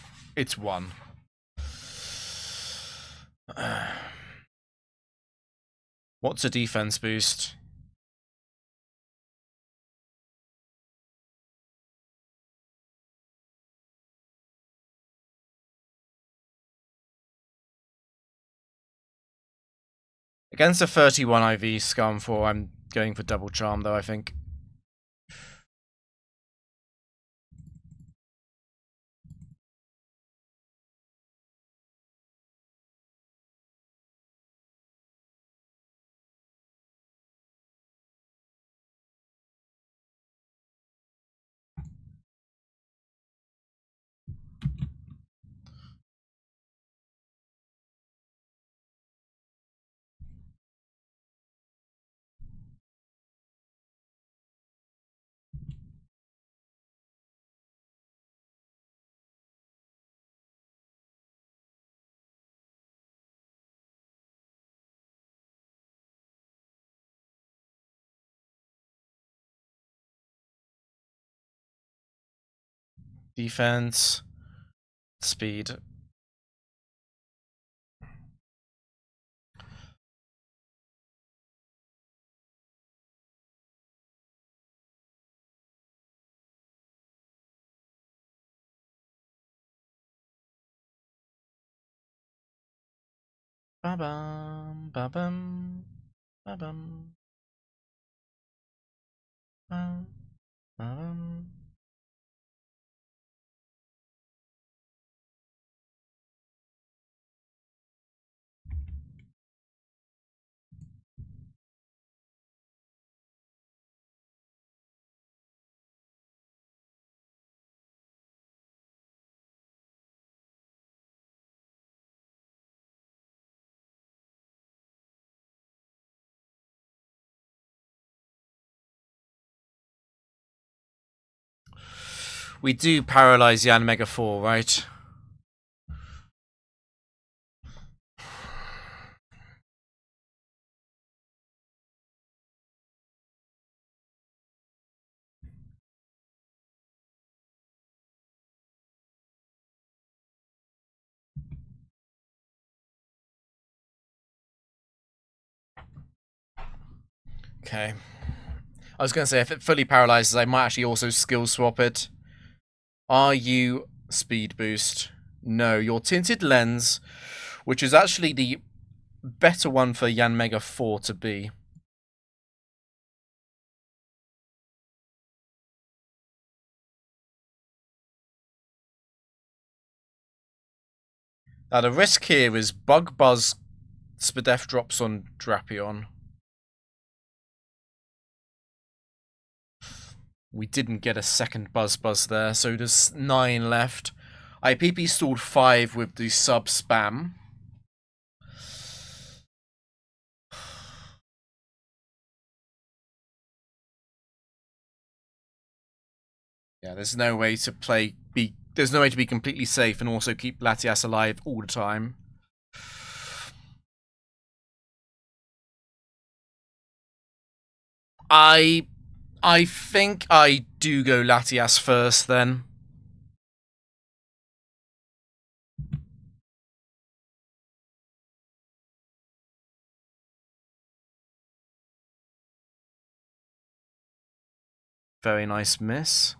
1. What's a defense boost? Against a 31 IV Scum 4, I'm going for double charm though, I think. Defense. Speed. Ba-bum, ba-bum, ba-bum, ba-bum. We do paralyze Yanmega 4, right? Okay. I was going to say, if it fully paralyzes, I might actually also skill swap it. Are you speed boost? No, your tinted lens, which is actually the better one for Yanmega 4 to be. Now the risk here is Bug Buzz Spadef drops on Drapion. We didn't get a second Buzz there, so there's 9 left. I PP stalled 5 with the sub spam. Yeah, there's no way to there's no way to be completely safe and also keep Latias alive all the time. I think I do go Latias first then. Very nice miss.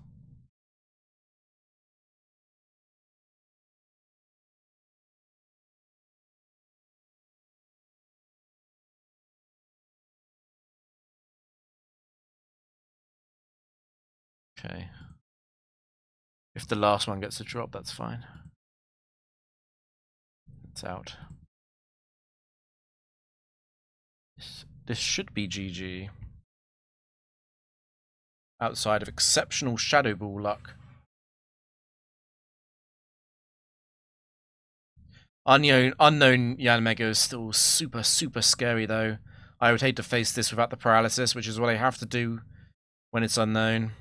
Okay. If the last one gets a drop, that's fine. It's out. This should be GG. Outside of exceptional Shadow Ball luck. Unknown Yanmega is still super scary though. I would hate to face this without the paralysis, which is what I have to do when it's unknown.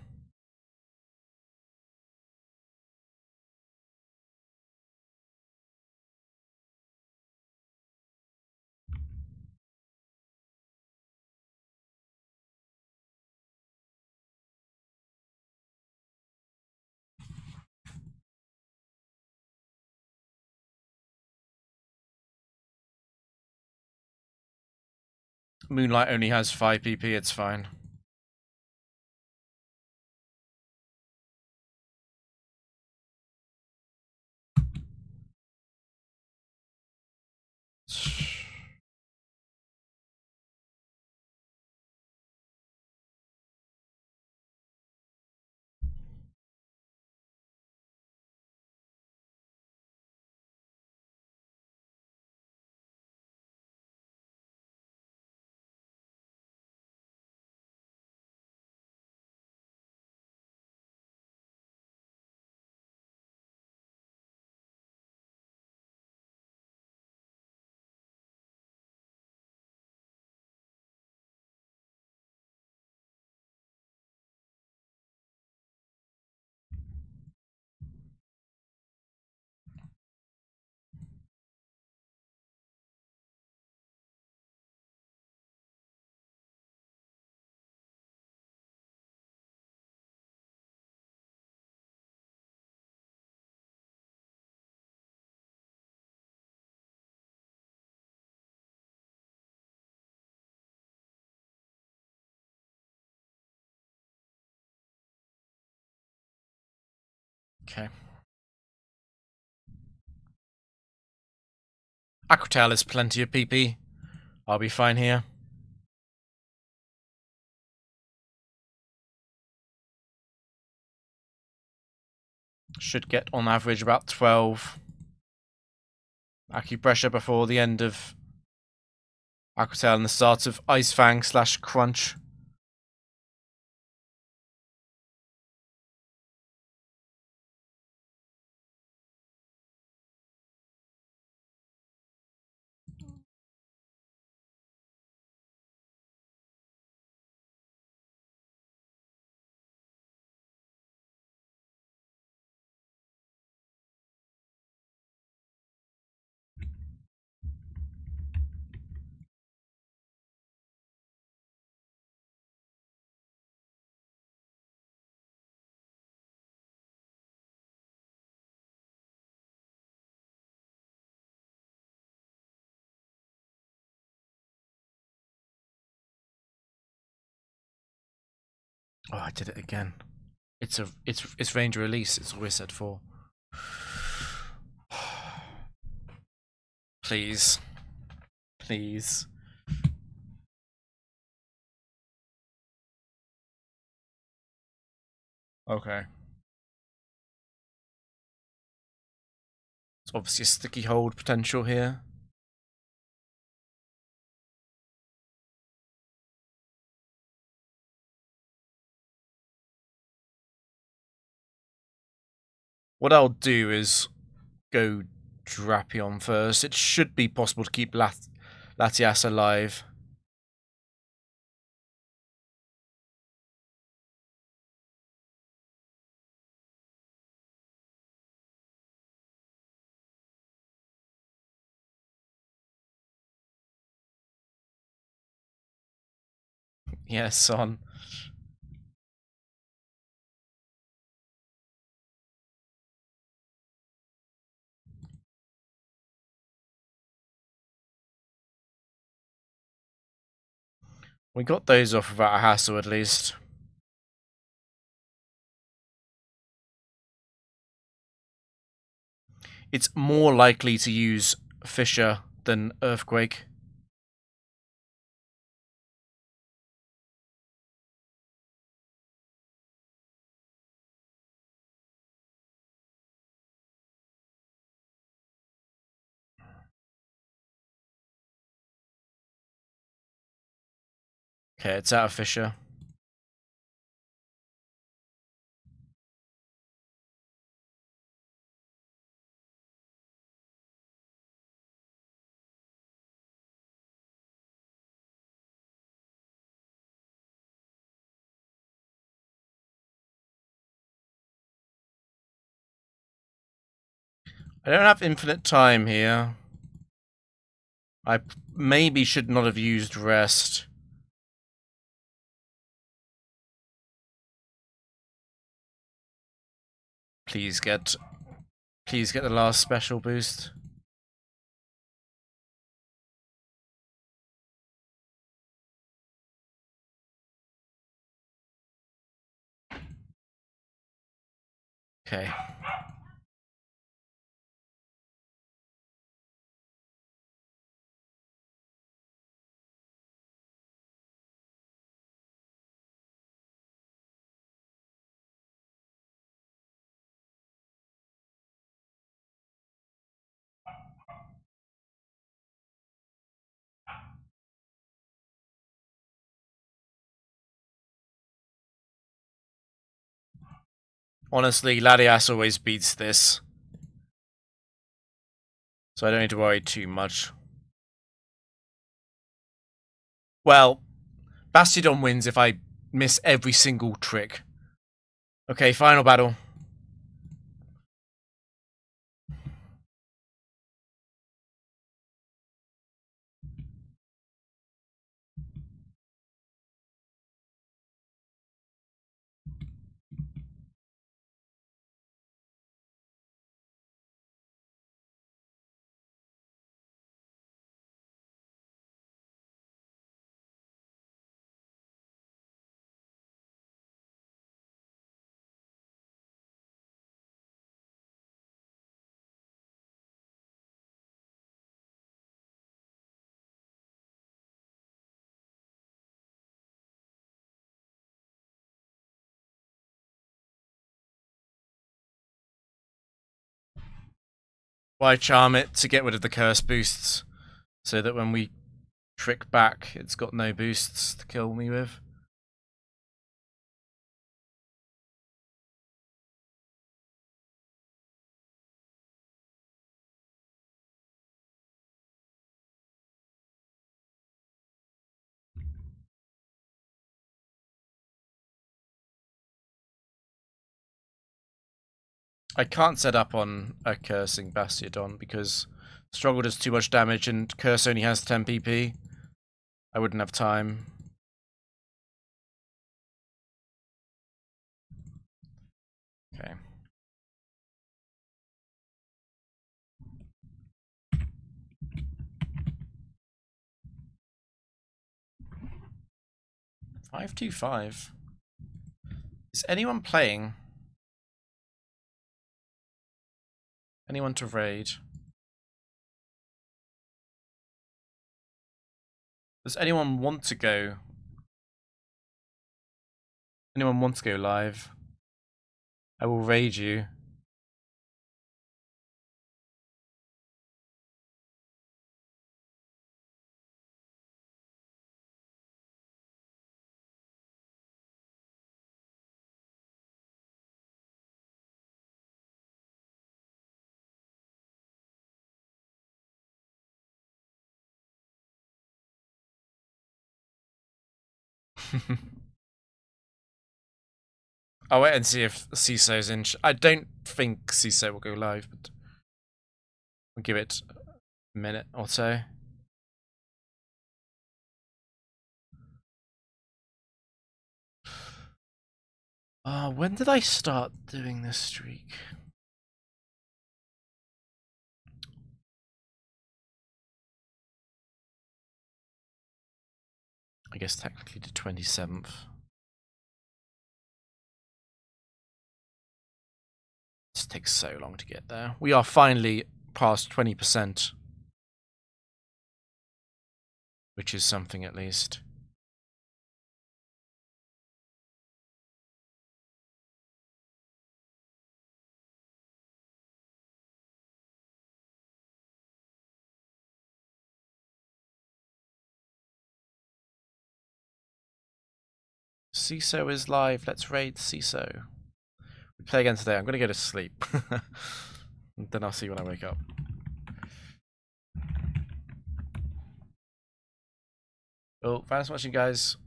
Moonlight only has 5 PP, it's fine. Okay. Aquatail is plenty of PP. I'll be fine here. Should get on average about 12 acupressure before the end of Aquatail and the start of Ice Fang / Crunch. Oh, I did it again. It's range release. It's always said 4. Please. Please. Okay. It's obviously a sticky hold potential here. What I'll do is go Drapion first. It should be possible to keep Latias alive. Yes, on. We got those off without a hassle, at least. It's more likely to use Fissure than Earthquake. Okay, it's out of Fissure. I don't have infinite time here. I maybe should not have used Rest. Please get the last special boost. Okay. Honestly, Latias always beats this. So I don't need to worry too much. Well, Bastiodon wins if I miss every single trick. Okay, final battle. Why charm it to get rid of the curse boosts, so that when we trick back, it's got no boosts to kill me with. I can't set up on a cursing Bastiodon because Struggle does too much damage and Curse only has 10 PP. I wouldn't have time. Okay. $525. Is anyone playing? Anyone to raid? Does anyone want to go? Anyone want to go live? I will raid you. I'll wait and see if CISO's in. I don't think CISO will go live, but we'll give it a minute or so. When did I start doing this streak? I guess technically the 27th. This takes so long to get there. We are finally past 20%. Which is something at least. CISO is live. Let's raid CISO. We play again today. I'm going to go to sleep. Then I'll see you when I wake up. Well, thanks for watching, guys.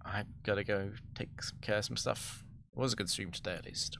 I've got to go take care of some stuff. It was a good stream today, at least.